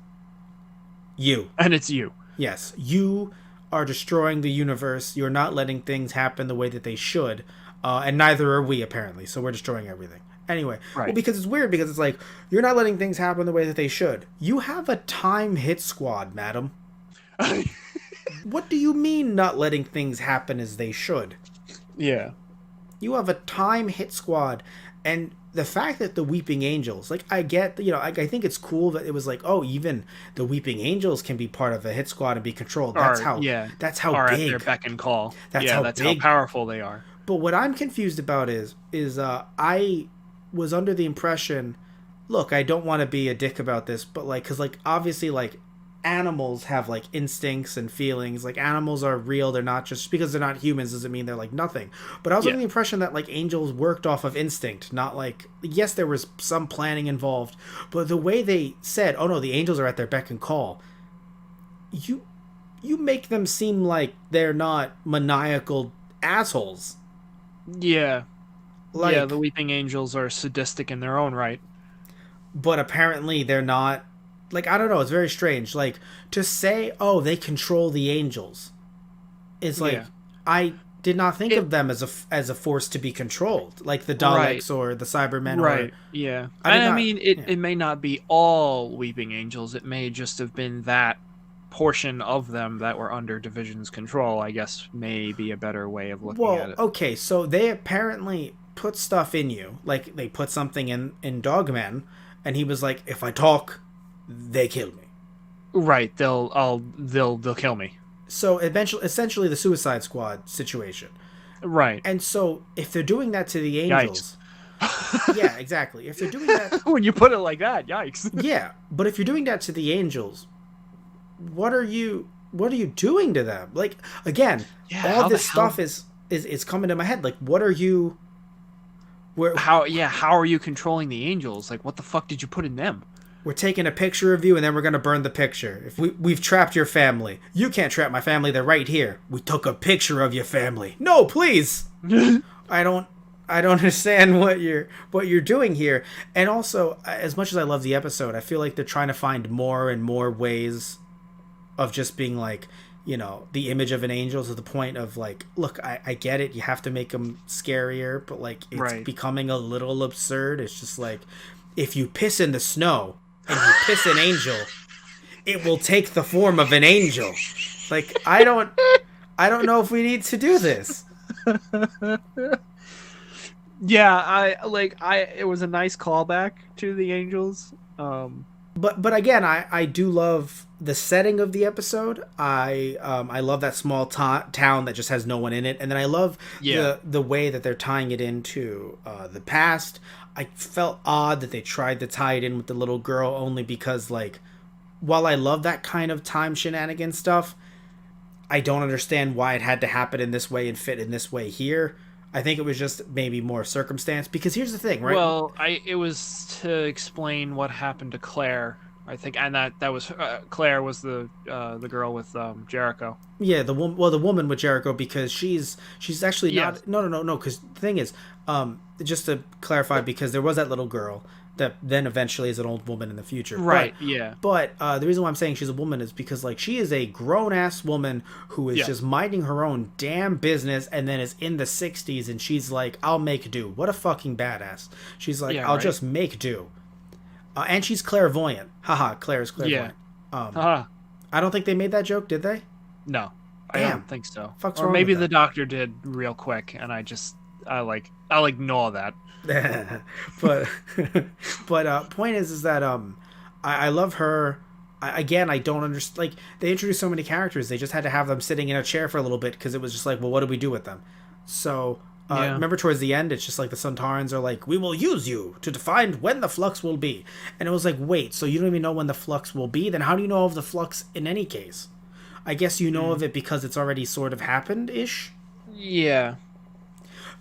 You. And it's you. Yes. You are destroying the universe. You're not letting things happen the way that they should. And neither are we, apparently. So we're destroying everything. Anyway. Right. Well, because it's weird, because it's like, you're not letting things happen the way that they should. You have a time hit squad, madam. What do you mean not letting things happen as they should? Yeah. You have a time hit squad, and the fact that the Weeping Angels, like, I get, I think it's cool that it was like, oh, even the Weeping Angels can be part of a hit squad and be controlled. That's how big. At their beck and call. That's how powerful they are. But what I'm confused about is I was under the impression, look, I don't want to be a dick about this, but like, because like obviously like animals have like instincts and feelings. Like, animals are real. They're not just because they're not humans doesn't mean they're like nothing. But I was under the impression that like angels worked off of instinct, not like, yes, there was some planning involved, but the way they said, oh no, the angels are at their beck and call, you make them seem like they're not maniacal assholes. Yeah. Like, the Weeping Angels are sadistic in their own right. But apparently they're not. Like, I don't know, it's very strange. Like, to say, oh, they control the angels, it's like, I did not think of them as a force to be controlled, like the Daleks or the Cybermen. Right. Yeah. I mean, it may not be all Weeping Angels. It may just have been that portion of them that were under Division's control. I guess may be a better way of looking at it. Okay, so they apparently put stuff in you, like they put something in Dogman, and he was like, if I talk, they kill me. Right, they'll kill me. So essentially the Suicide Squad situation. Right. And so if they're doing that to the angels, yeah, exactly. If they're doing that, when you put it like that, yikes. Yeah, but if you're doing that to the angels, what are you doing to them? Like, again, all this stuff is coming to my head. Like, what are you? How are you controlling the angels? Like, what the fuck did you put in them? We're taking a picture of you, and then we're going to burn the picture. If we've trapped your family. You can't trap my family. They're right here. We took a picture of your family. No, please. I don't understand what you're doing here. And also, as much as I love the episode, I feel like they're trying to find more and more ways of just being like, the image of an angel, to the point of like, look, I get it. You have to make them scarier, but like, it's becoming a little absurd. It's just like, if you piss in the snow and you piss an angel, it will take the form of an angel. Like, I don't know if we need to do this. Yeah, it was a nice callback to the angels. But again, I do love the setting of the episode. I love that small town that just has no one in it, and then I love the way that they're tying it into the past. I felt odd that they tried to tie it in with the little girl, only because, like, while I love that kind of time shenanigan stuff, I don't understand why it had to happen in this way and fit in this way here. I think it was just maybe more circumstance, because here's the thing, right? Well, it was to explain what happened to Claire, I think, and that was Claire was the girl with Jericho. Yeah, the woman with Jericho, because she's actually not. No. Because the thing is, just to clarify, because there was that little girl that then eventually is an old woman in the future. Right. But the reason why I'm saying she's a woman is because, like, she is a grown-ass woman who is just minding her own damn business, and then is in the 60s, and she's like, I'll make do. What a fucking badass. She's like, I'll just make do. And she's clairvoyant. Haha, Claire's Yeah. clairvoyant. Uh-huh. I don't think they made that joke, did they? No, I Damn. don't think so. Fuck's Or wrong maybe with the them? doctor did real quick, and I'll ignore that. but point is that I love her. I don't understand. Like, they introduced so many characters, they just had to have them sitting in a chair for a little bit because it was just like, well, what do we do with them? So Yeah. remember towards the end, it's just like the Sontarans are like, we will use you to find when the flux will be, and it was like, wait, so you don't even know when the flux will be? Then how do you know of the flux in any case? I guess you know of it because it's already sort of happened ish. Yeah.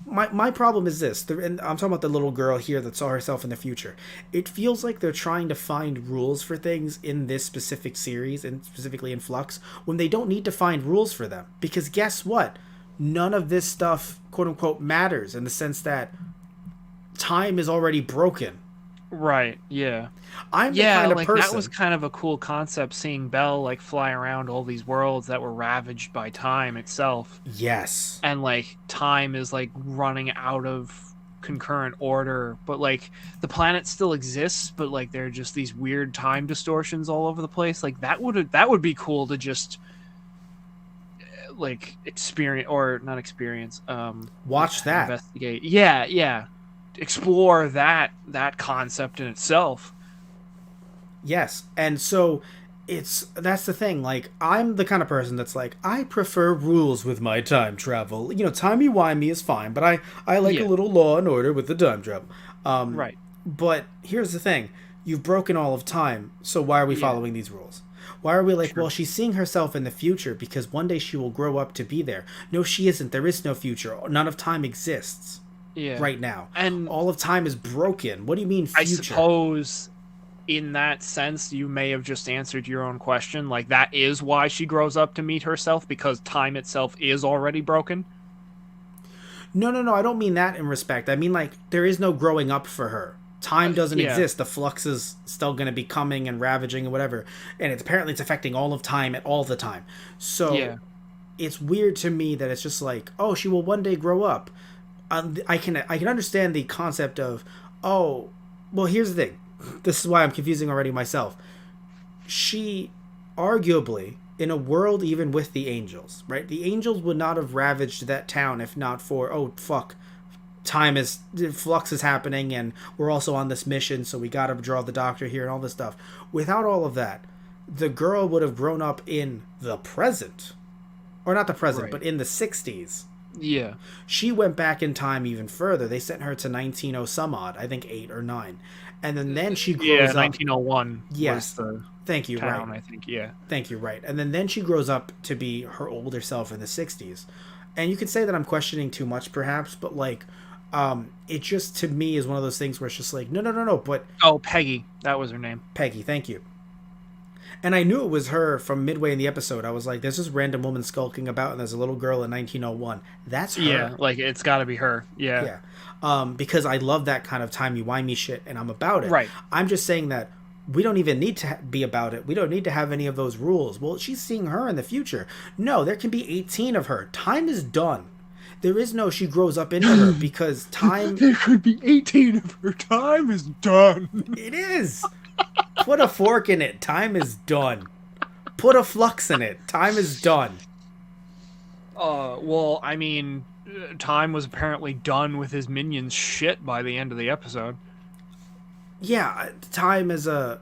My problem is this, and I'm talking about the little girl here that saw herself in the future. It feels like they're trying to find rules for things in this specific series, and specifically in Flux, when they don't need to find rules for them. Because guess what? None of this stuff, quote unquote, matters in the sense that time is already broken. Right. Yeah. I'm the kind of like person. that was kind of a cool concept, seeing Belle like fly around all these worlds that were ravaged by time itself. Yes. And like time is like running out of concurrent order, but like the planet still exists, but like there are just these weird time distortions all over the place. Like that would be cool to just like experience, or not experience, Watch that. investigate. Yeah. Explore that concept in itself. Yes. And so that's the thing. Like, I'm the kind of person that's like, I prefer rules with my time travel. You know, timey-wimey is fine, but I like a little law and order with the time travel. Right. But here's the thing. You've broken all of time, so why are we following these rules? Why are we like, well, she's seeing herself in the future because one day she will grow up to be there. No, she isn't. There is no future. None of time exists right now. And all of time is broken. What do you mean future? I suppose in that sense, you may have just answered your own question. Like, that is why she grows up to meet herself, because time itself is already broken. No, I don't mean that in respect. I mean, like, there is no growing up for her. Time doesn't exist. The flux is still going to be coming and ravaging and whatever. And apparently it's affecting all of time at all the time. So it's weird to me that it's just like, oh, she will one day grow up. I can understand the concept of, oh, well, here's the thing. This is why I'm confusing already myself. She, arguably, in a world even with the angels, right? The angels would not have ravaged that town if not for, oh, fuck, flux is happening and we're also on this mission, so we gotta draw the doctor here and all this stuff. Without all of that, the girl would have grown up in the present. Or not the present, but in the 60s. Yeah. She went back in time even further. They sent her to 190 some odd, I think 8 or 9. And then she grows up. 1901. Yes. Was the Thank you, town, right. I think, yeah. Thank you, right. And then she grows up to be her older self in the 60s. And you could say that I'm questioning too much, perhaps, but, like, it just, to me, is one of those things where it's just like, no, but... Oh, Peggy. That was her name. Peggy, thank you. And I knew it was her from midway in the episode. I was like, there's this random woman skulking about, and there's a little girl in 1901. That's her. Yeah, like, it's gotta be her. Yeah. Because I love that kind of timey-wimey shit, and I'm about it. Right. I'm just saying that we don't even need to be about it. We don't need to have any of those rules. Well, she's seeing her in the future. No, there can be 18 of her. Time is done. There is no she grows up into her, because time... There could be 18 of her. Time is done. It is. Put a fork in it. Time is done. Put a flux in it. Time is done. Well, I mean, Time was apparently done with his minions' shit by the end of the episode. Yeah, time is a...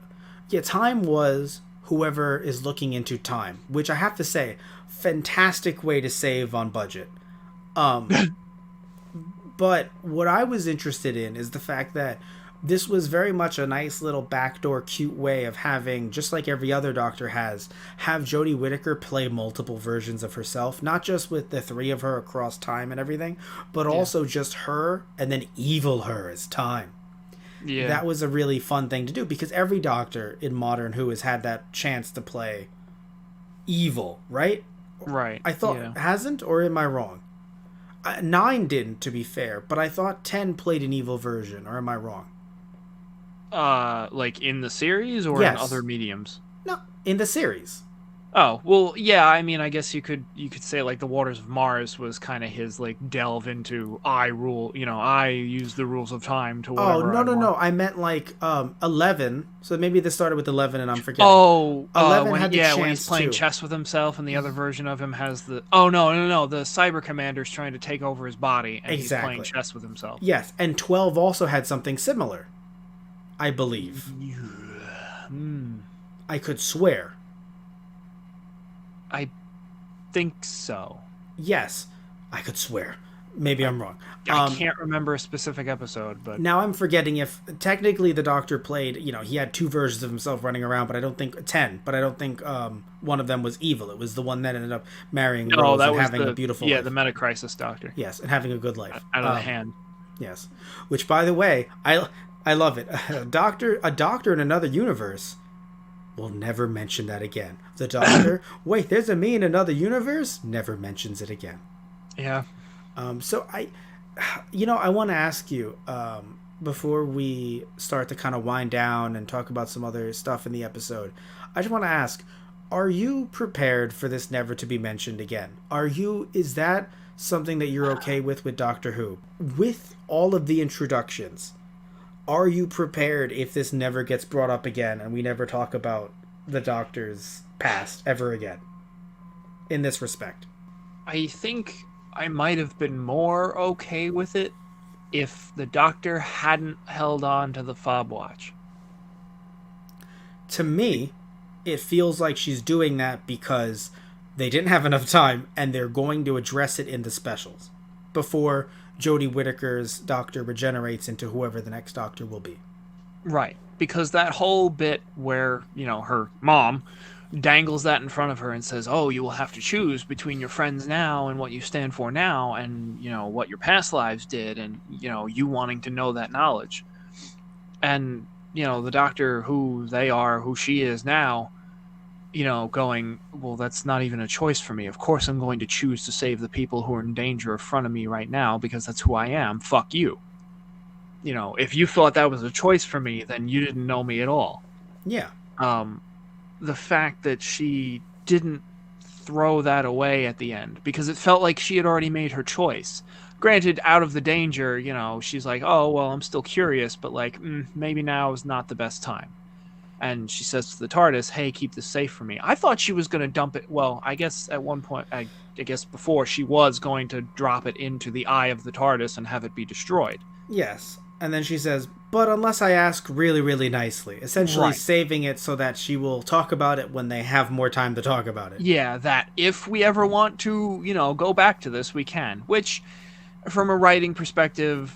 Yeah, time was whoever is looking into time, which I have to say, fantastic way to save on budget. But what I was interested in is the fact that this was very much a nice little backdoor cute way of having, just like every other Doctor has, have Jodie Whittaker play multiple versions of herself, not just with the 3 of her across time and everything, but also just her and then evil her as time. Yeah. That was a really fun thing to do, because every Doctor in modern Who has had that chance to play evil, right? Right. I thought hasn't, or am I wrong? 9 didn't, to be fair, but I thought 10 played an evil version, or am I wrong? Like in the series or in other mediums? No, in the series. Oh, well, yeah, I mean, I guess you could say like the Waters of Mars was kind of his like delve into I rule, I use the rules of time to Oh, whatever no, I no, want. no. I meant like 11. So maybe this started with 11 and I'm forgetting. Oh, 11 when had the when he's chance playing too. chess with himself, and the other version of him has the oh no no no the Cyber Commander's trying to take over his body, and he's playing Exactly. chess with himself. Yes, and 12 also had something similar, I believe. Hmm. I could swear. I think so. Yes, I could swear. Maybe I'm wrong. I can't remember a specific episode, but Now I'm forgetting if technically the Doctor played, he had two versions of himself running around, but I don't think 10, but I don't think one of them was evil. It was the one that ended up marrying Rose that and was having a beautiful life. the Meta Crisis Doctor. Yes, and having a good life. Out of the hand. Yes. Which, by the way, I love it. A doctor in another universe. We'll never mention that again. The Doctor, wait, there's a me in another universe? Never mentions it again. Yeah. So I want to ask you, before we start to kind of wind down and talk about some other stuff in the episode, I just want to ask, are you prepared for this never to be mentioned again? Is that something that you're okay with Doctor Who? With all of the introductions, are you prepared if this never gets brought up again and we never talk about the Doctor's past ever again? In this respect. I think I might have been more okay with it if the Doctor hadn't held on to the fob watch. To me, it feels like she's doing that because they didn't have enough time and they're going to address it in the specials before Jodie Whittaker's Doctor regenerates into whoever the next Doctor will be. Right. Because that whole bit where, her mom dangles that in front of her and says, oh, you will have to choose between your friends now and what you stand for now and, what your past lives did and, you wanting to know that knowledge. And, the Doctor, who they are, who she is now, going, well, that's not even a choice for me. Of course I'm going to choose to save the people who are in danger in front of me right now because that's who I am. Fuck you. If you thought that was a choice for me, then you didn't know me at all. Yeah. The fact that she didn't throw that away at the end because it felt like she had already made her choice. Granted, out of the danger, she's like, oh, well, I'm still curious, but like, maybe now is not the best time. And she says to the TARDIS, hey, keep this safe for me. I thought she was going to dump it. Well, I guess at one point, I guess before, she was going to drop it into the eye of the TARDIS and have it be destroyed. Yes. And then she says, but unless I ask really, really nicely, essentially Right. saving it so that she will talk about it when they have more time to talk about it. Yeah, that if we ever want to, go back to this, we can. Which, from a writing perspective,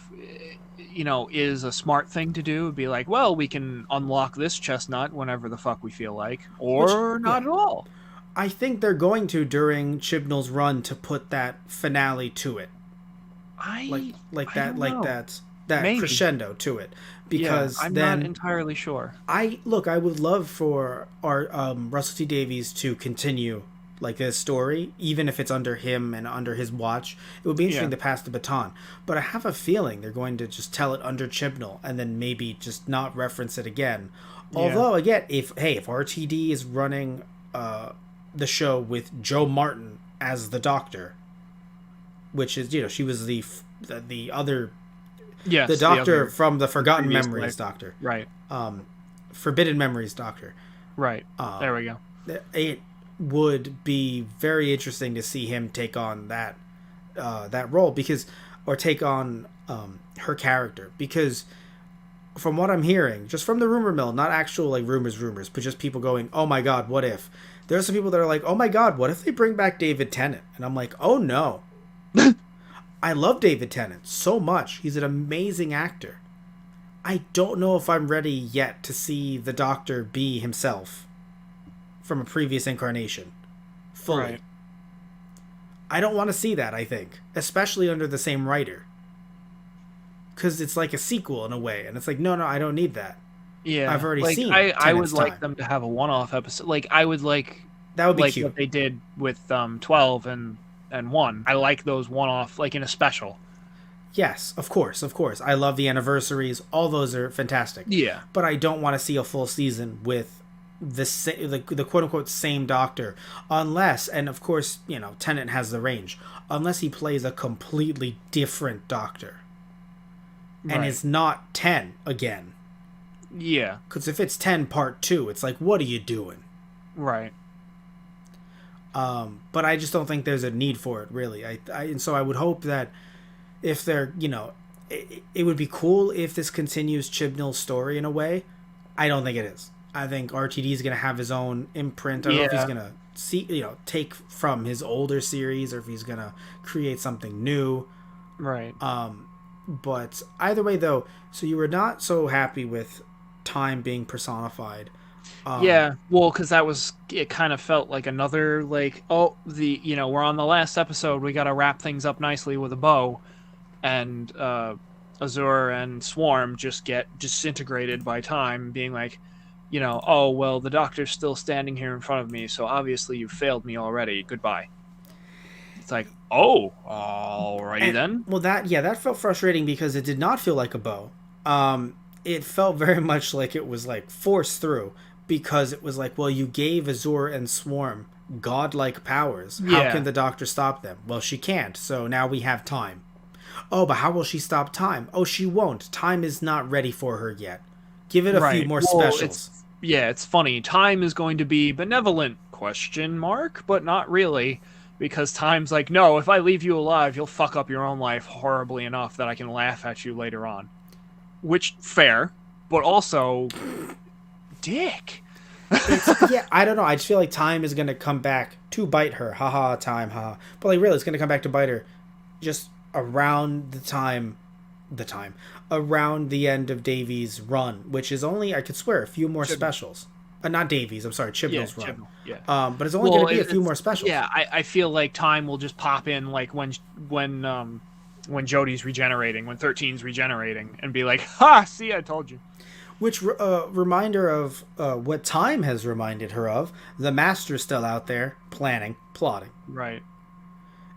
is a smart thing to do. It'd be like, well, we can unlock this chestnut whenever the fuck we feel like, or not at all. I think they're going to during Chibnall's run to put that finale to it. I that don't know. Maybe. Crescendo to it, because I'm then not entirely sure. I would love for our Russell T Davies to continue like this story, even if it's under him and under his watch. It would be interesting to pass the baton, but I have a feeling they're going to just tell it under Chibnall and then maybe just not reference it again. Although again, if RTD is running the show with Joe Martin as the Doctor, which is she was the other. Yes, the Doctor from the Forgotten Memories Doctor. Right. Forbidden Memories Doctor. Right. There we go. It would be very interesting to see him take on that role take on her character, because from what I'm hearing, just from the rumor mill, not actual like rumors, but just people going, oh my god, what if? There are some people that are like, oh my god, what if they bring back David Tennant? And I'm like, oh no. I love David Tennant so much. He's an amazing actor. I don't know if I'm ready yet to see the Doctor be himself from a previous incarnation fully. Right. I don't want to see that, I think, especially under the same writer, because it's like a sequel in a way, and it's like, no, I don't need that. Yeah, I've already seen. I would like them to have a one-off episode. Like I would like that would be like cute. What they did with 12 and 1. I like those one-off, like in a special. Yes, of course. I love the anniversaries. All those are fantastic. Yeah. But I don't want to see a full season with the quote unquote same Doctor, unless, and of course, you know, Tennant has the range, unless he plays a completely different Doctor, and Right. is not 10 again. Yeah. Because if it's 10 part 2, it's like, what are you doing? Right. But I just don't think there's a need for it, really. And so I would hope that if they're, you know, it would be cool if this continues Chibnall's story in a way. I don't think it is. I think RTD is going to have his own imprint. I don't know if he's going to take from his older series or if he's going to create something new. Right. But either way, though, so you were not so happy with time being personified. Yeah, well, because it kind of felt like another, like, oh, we're on the last episode, we gotta wrap things up nicely with a bow, and Azure and Swarm just get disintegrated by time, being like, oh, well, the Doctor's still standing here in front of me, so obviously you failed me already, goodbye. It's like, oh, alrighty then. Well, that felt frustrating because it did not feel like a bow. It felt very much like it was, like, forced through. Because it was like, well, you gave Azure and Swarm godlike powers. How can the Doctor stop them? Well, she can't, so now we have time. Oh, but how will she stop time? Oh, she won't. Time is not ready for her yet. Give it a few more specials. It's funny. Time is going to be benevolent, ? But not really. Because time's like, no, if I leave you alive, you'll fuck up your own life horribly enough that I can laugh at you later on. Which, fair, but also... dick. I don't know. I just feel like time is gonna come back to bite her. Haha, time, haha. But like, really, it's gonna come back to bite her just around around the end of Davies' run, which is only, I could swear, a few more specials. Not Davies, I'm sorry, Chibnall's run. Chibnall, but it's only gonna be a few more specials. Yeah, I feel like time will just pop in, like when Jodie's regenerating, when 13's regenerating, and be like, ha, see, I told you. Which reminder of what time has reminded her of. The Master's still out there, planning, plotting. Right.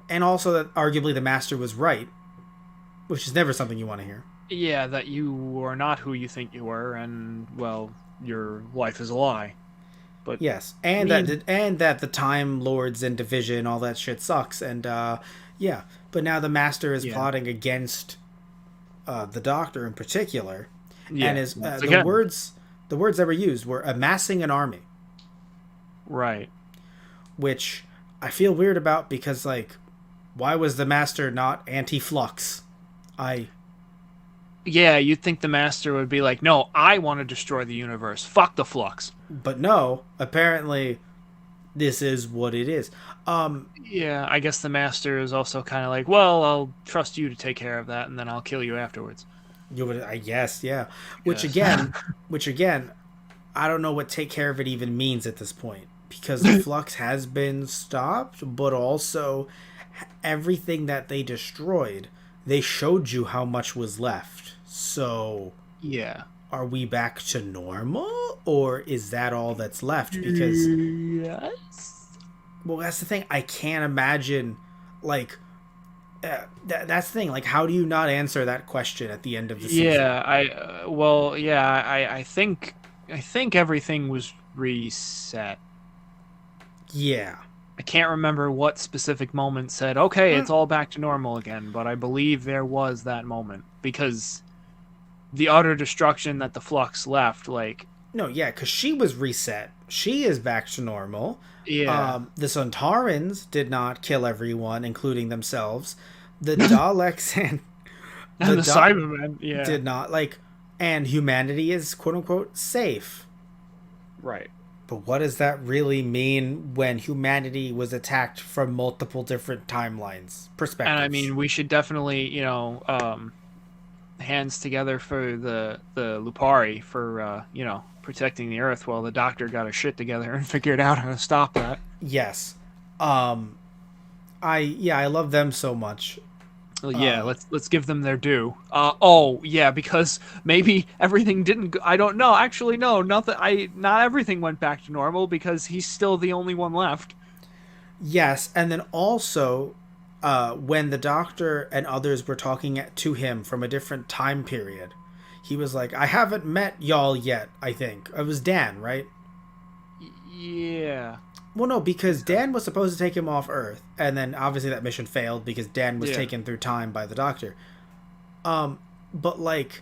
And also that arguably the Master was right, which is never something you want to hear. Yeah, that you are not who you think you were, and, well, your life is a lie. But yes, and that the Time Lords and division, all that shit sucks, and but now the Master is plotting against the Doctor in particular. Yeah, and the words that were used were amassing an army. Right. Which I feel weird about because, like, why was the Master not anti-Flux? Yeah, you'd think the Master would be like, no, I want to destroy the universe. Fuck the Flux. But no, apparently this is what it is. Yeah, I guess the Master is also kind of like, well, I'll trust you to take care of that, and then I'll kill you afterwards. You would, I guess, yeah. Which again, I don't know what take care of it even means at this point because the Flux has been stopped, but also everything that they destroyed, they showed you how much was left. So, yeah, are we back to normal, or is that all that's left? Because yes, well, that's the thing. I can't imagine, like. That's the thing. Like, how do you not answer that question at the end of the season? Yeah, I think everything was reset. Yeah. I can't remember what specific moment said, okay, it's all back to normal again, but I believe there was that moment because the utter destruction that the Flux left, like... No, yeah, because she was reset. She is back to normal. Yeah. The Sontarans did not kill everyone, including themselves. The Daleks and the Cybermen, did not, like, and humanity is quote unquote safe. Right. But what does that really mean when humanity was attacked from multiple different timelines, perspectives? And I mean, we should definitely, hands together for the Lupari for protecting the Earth while the Doctor got his shit together and figured out how to stop that. Yes. I love them so much. Well, yeah, let's give them their due. Because maybe everything didn't go, I don't know. Actually, no, not everything went back to normal because he's still the only one left. Yes, and then also when the Doctor and others were talking to him from a different time period, he was like, I haven't met y'all yet, I think. It was Dan, right? Well, no, because Dan was supposed to take him off Earth, and then obviously that mission failed because Dan was taken through time by the Doctor. But like,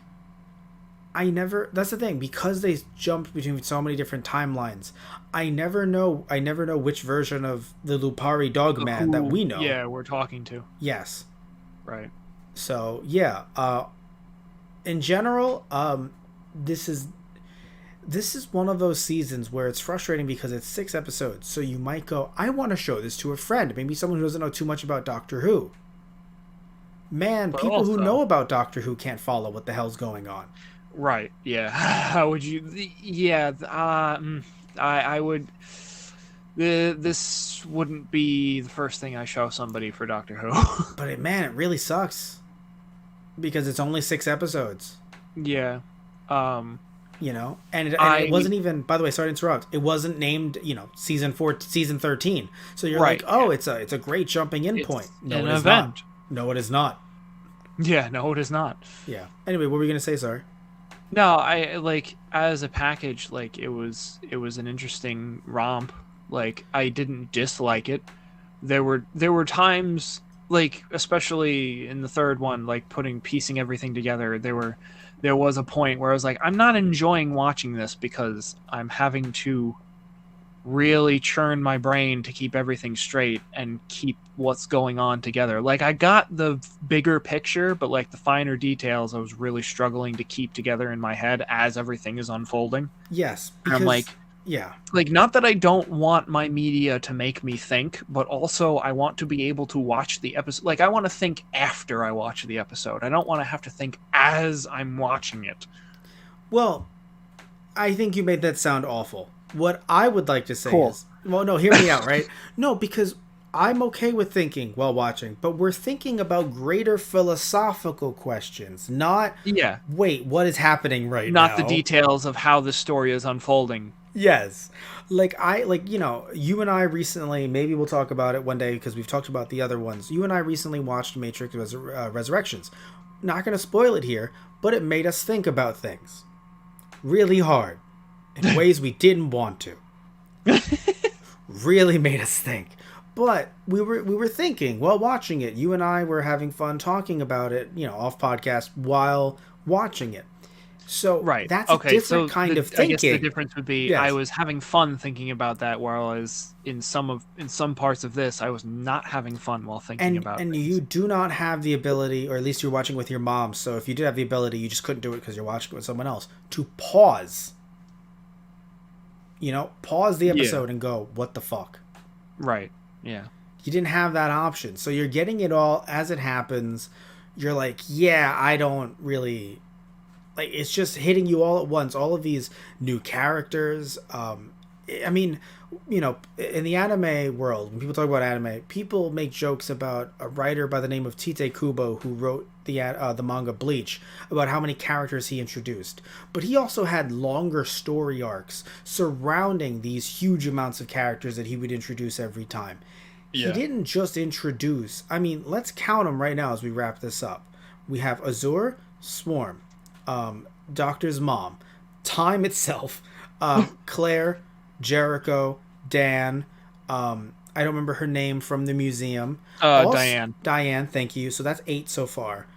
I never. That's the thing, because they jumped between so many different timelines. I never know. I never know which version of the Lupari Dogman that we know. Yeah, we're talking to. Yes. Right. So yeah. In general, this is one of those seasons where it's frustrating because it's 6 episodes. So you might go, I want to show this to a friend, maybe someone who doesn't know too much about Doctor Who. Man, but people who know about Doctor Who can't follow what the hell's going on. Right. Yeah. How would you? Yeah. I would. This wouldn't be the first thing I show somebody for Doctor Who. But it really sucks because it's only 6 episodes. Yeah. You know, and it wasn't even. By the way, sorry to interrupt. It wasn't named. You know, season 13. So you're like, oh, it's a great jumping in point. No, an it is event. not. No, it is not. Yeah. No, it is not. Yeah. Anyway, what were you gonna say? Sorry. No, I like, as a package, like it was an interesting romp. Like, I didn't dislike it. There were times, like, especially in the third one, like piecing everything together, there was a point where I was like, I'm not enjoying watching this because I'm having to really churn my brain to keep everything straight and keep what's going on together. Like, I got the bigger picture, but like the finer details I was really struggling to keep together in my head as everything is unfolding. Yes, because I'm like, yeah, like, not that I don't want my media to make me think, but also I want to be able to watch the episode. Like, I want to think after I watch the episode. I don't want to have to think as I'm watching it. Well, I think you made that sound awful. What I would like to say is, well, no, hear me out, right? No, because I'm okay with thinking while watching, but we're thinking about greater philosophical questions, not, wait, what is happening right now? Not the details of how the story is unfolding. Yes. You know, you and I recently, maybe we'll talk about it one day because we've talked about the other ones. You and I recently watched Matrix Resurrections. Not going to spoil it here, but it made us think about things really hard in ways we didn't want to. Really made us think. But we were thinking while watching it. You and I were having fun talking about it, you know, off podcast while watching it. So that's a different kind of thinking. I guess the difference would be I was having fun thinking about that, whereas in some parts of this, I was not having fun while thinking about it. And you do not have the ability, or at least you're watching with your mom, so if you did have the ability, you just couldn't do it because you're watching it with someone else, to pause. You know, pause the episode and go, what the fuck? Right, yeah. You didn't have that option, so you're getting it all as it happens. You're like, yeah, I don't really... Like, it's just hitting you all at once. All of these new characters. I mean, you know, in the anime world, when people talk about anime, people make jokes about a writer by the name of Tite Kubo who wrote the manga Bleach, about how many characters he introduced. But he also had longer story arcs surrounding these huge amounts of characters that he would introduce every time. Yeah. He didn't just introduce... I mean, let's count them right now as we wrap this up. We have Azure, Swarm, Doctor's mom, Time itself, Claire, Jericho, Dan, I don't remember her name from the museum. Diane. Diane, thank you. So that's 8 so far.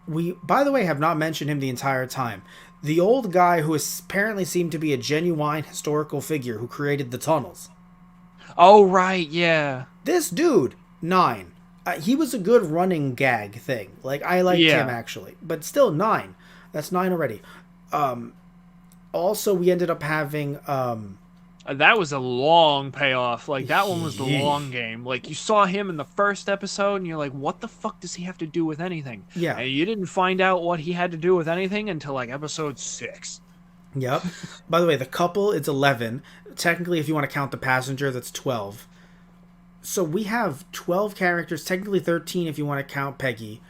We, by the way, have not mentioned him the entire time. The old guy who apparently seemed to be a genuine historical figure who created the tunnels. Oh, right, yeah. This dude, 9. He was a good running gag thing. Like, I liked him, actually. But still, 9. That's 9 already. Also, we ended up having... that was a long payoff. Like, that one was the long game. Like, you saw him in the first episode, and you're like, what the fuck does he have to do with anything? Yeah. And you didn't find out what he had to do with anything until, like, episode 6. Yep. By the way, the couple, it's 11. Technically, if you want to count the passenger, that's 12. So we have 12 characters, technically 13 if you want to count Peggy.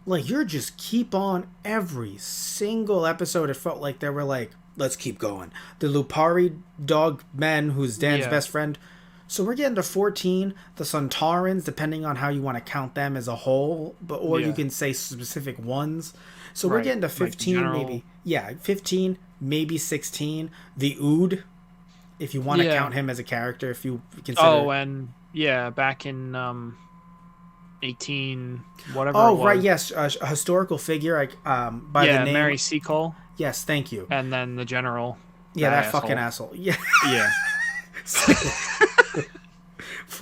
Like, you're just keep on every single episode. It felt like they were like, let's keep going. The Lupari dog men, who's Dan's best friend. So we're getting to 14. The Suntarans, depending on how you want to count them as a whole, or you can say specific ones. So we're getting to 15, like maybe. Yeah, 15, maybe 16. The Ood. if you want to Yeah. count him as a character, if you consider. Oh, and yeah, back in 18 whatever it Oh, was. right, yes, a historical figure, like by the Yeah, name. Mary Seacole, Yes, thank you. and then the general. Yeah, that fucking asshole. Yeah. Yeah.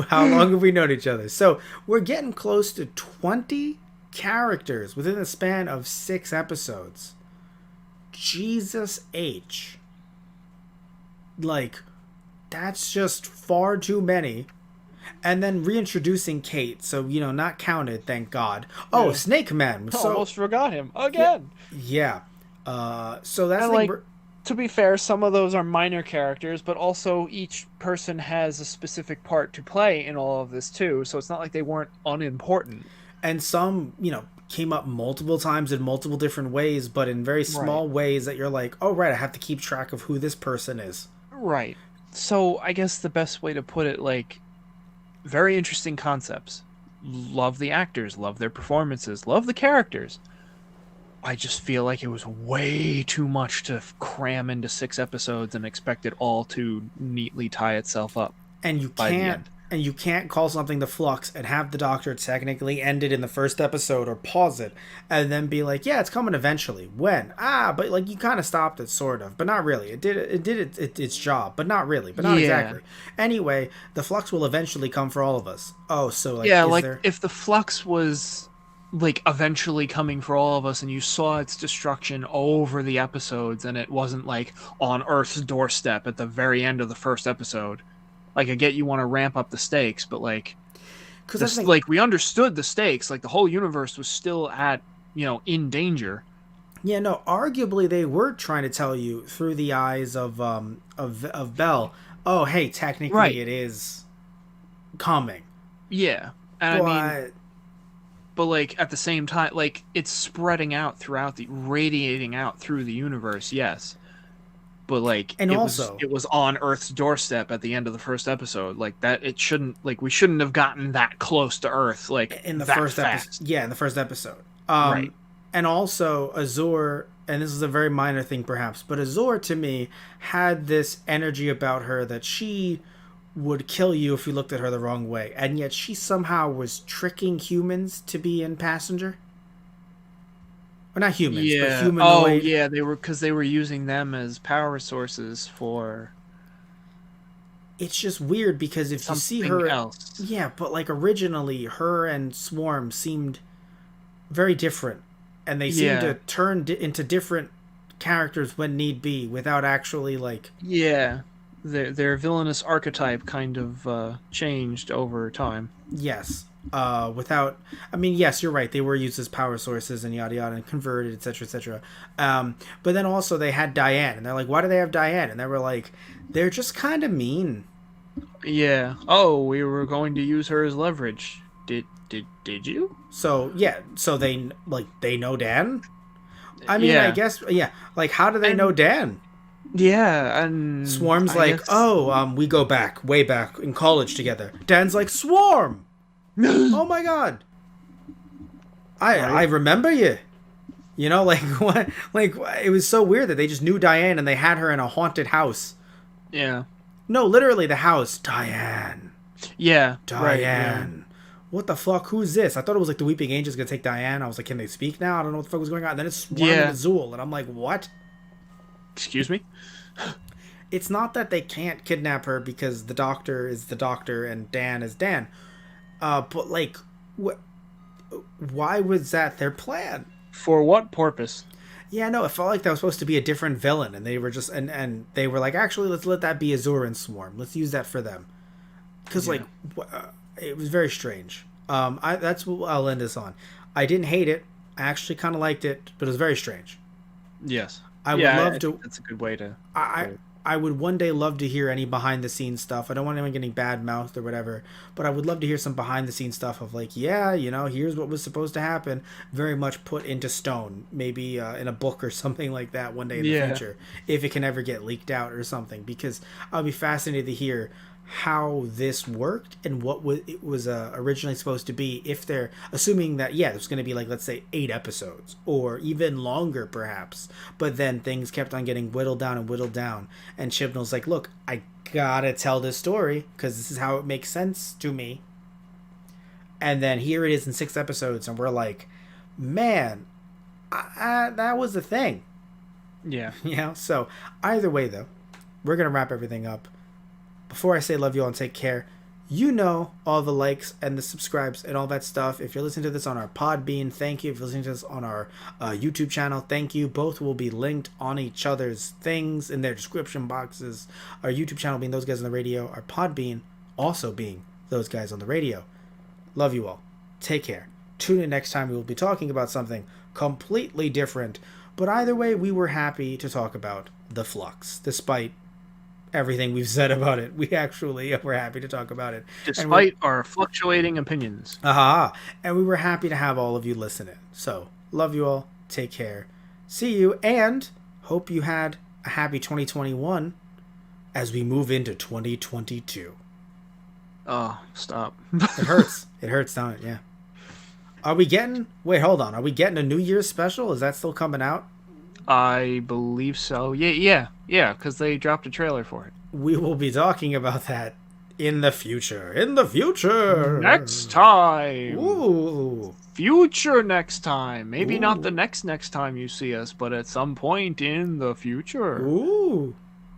How long have we known each other? So we're getting close to 20 characters within the span of 6 episodes. Jesus H. Like, that's just far too many. And then reintroducing Kate, so, not counted, thank God. Oh, Yeah. Snake Man. So, Almost forgot him again. yeah. So that's And, the like, thing. to be fair, some of those are minor characters, but also each person has a specific part to play in all of this too. So it's not like they weren't unimportant. And some, came up multiple times in multiple different ways, but in very small ways that you're like, oh, right, I have to keep track of who this person is. Right. So I guess the best way to put it, like, very interesting concepts. Love the actors, love their performances, love the characters. I just feel like it was way too much to cram into 6 episodes and expect it all to neatly tie itself up. And you can't call something the Flux and have the Doctor technically end it in the first episode or pause it and then be like, yeah, it's coming eventually. When? But like you kind of stopped it, sort of, but not really. It did its job, but not really, but not exactly. Anyway, the Flux will eventually come for all of us. Oh, so like if the Flux was like eventually coming for all of us and you saw its destruction over the episodes and it wasn't like on Earth's doorstep at the very end of the first episode. Like, I get you want to ramp up the stakes, but like, like we understood the stakes. Like the whole universe was still at, in danger. Yeah, no. Arguably, they were trying to tell you through the eyes of Belle. Oh, hey, technically, it is coming. Yeah, and but like at the same time, like it's spreading out radiating out through the universe. Yes. But like, and it was on Earth's doorstep at the end of the first episode. Like that, we shouldn't have gotten that close to Earth. Like in the first episode. Yeah, in the first episode. Right. And also Azure, and this is a very minor thing perhaps, but Azure to me had this energy about her that she would kill you if you looked at her the wrong way, and yet she somehow was tricking humans to be in passenger. Well, not humans, but humanoid. Oh, yeah, they were using them as power sources for. It's just weird because if you see her, else. Yeah, but like originally, her and Swarm seemed very different, and they seemed to turn into different characters when need be, without actually like. Yeah, their villainous archetype kind of changed over time. Yes. Without, I mean, yes, you're right. They were used as power sources and yada yada and converted, etc., etc. But then also they had Diane, and they're like, why do they have Diane? And they were like, they're just kind of mean. Yeah. Oh, we were going to use her as leverage. Did you? So yeah. So they know Dan. I mean, I guess Like, how do they know Dan? Yeah, and Swarm's we go back, way back in college together. Dan's like, Swarm. Oh my God! I remember you. Like what? Like it was so weird that they just knew Diane and they had her in a haunted house. Yeah. No, literally the house. Diane. Yeah. Diane. Right, yeah. What the fuck? Who's this? I thought it was like the Weeping Angel's gonna take Diane. I was like, can they speak now? I don't know what the fuck was going on. And then it's Swarm and Azul, and I'm like, what? Excuse me? It's not that they can't kidnap her because the Doctor is the Doctor and Dan is Dan. But like, why was that their plan? For what purpose? Yeah, no, it felt like that was supposed to be a different villain, and they were just and they were like, actually, let's let that be Azure and Swarm. Let's use that for them, because it was very strange. That's what I'll end this on. I didn't hate it. I actually kind of liked it, but it was very strange. Yes, I would love to. That's a good way to. I would one day love to hear any behind the scenes stuff. I don't want anyone getting bad mouthed or whatever, but I would love to hear some behind the scenes stuff of like, here's what was supposed to happen, very much put into stone, maybe in a book or something like that one day in the future, if it can ever get leaked out or something, because I'll be fascinated to hear how this worked and what it was originally supposed to be, if they're assuming that, yeah, there's going to be like, let's say 8 episodes or even longer perhaps, but then things kept on getting whittled down and whittled down, and Chibnall's like, look, I gotta tell this story because this is how it makes sense to me. And then here it is in 6 episodes, and we're like, man, that was the thing. Yeah. So either way though, we're gonna wrap everything up. Before I say love you all and take care, all the likes and the subscribes and all that stuff. If you're listening to this on our Podbean, thank you. If you're listening to this on our YouTube channel, thank you. Both will be linked on each other's things in their description boxes. Our YouTube channel being Those Guys on the Radio, our Podbean also being Those Guys on the Radio. Love you all. Take care. Tune in next time. We will be talking about something completely different. But either way, we were happy to talk about the Flux, despite everything we've said about it. We actually were happy to talk about it. Despite our fluctuating opinions. And we were happy to have all of you listen in. So, love you all. Take care. See you, and hope you had a happy 2021 as we move into 2022. Oh, stop. It hurts. It hurts, don't it? Yeah. Are we getting... Wait, hold on. Are we getting a New Year's special? Is that still coming out? I believe so. Yeah, because they dropped a trailer for it. We will be talking about that in the future. In the future! Next time! Ooh! Future next time. Maybe not the next time you see us, but at some point in the future. Ooh!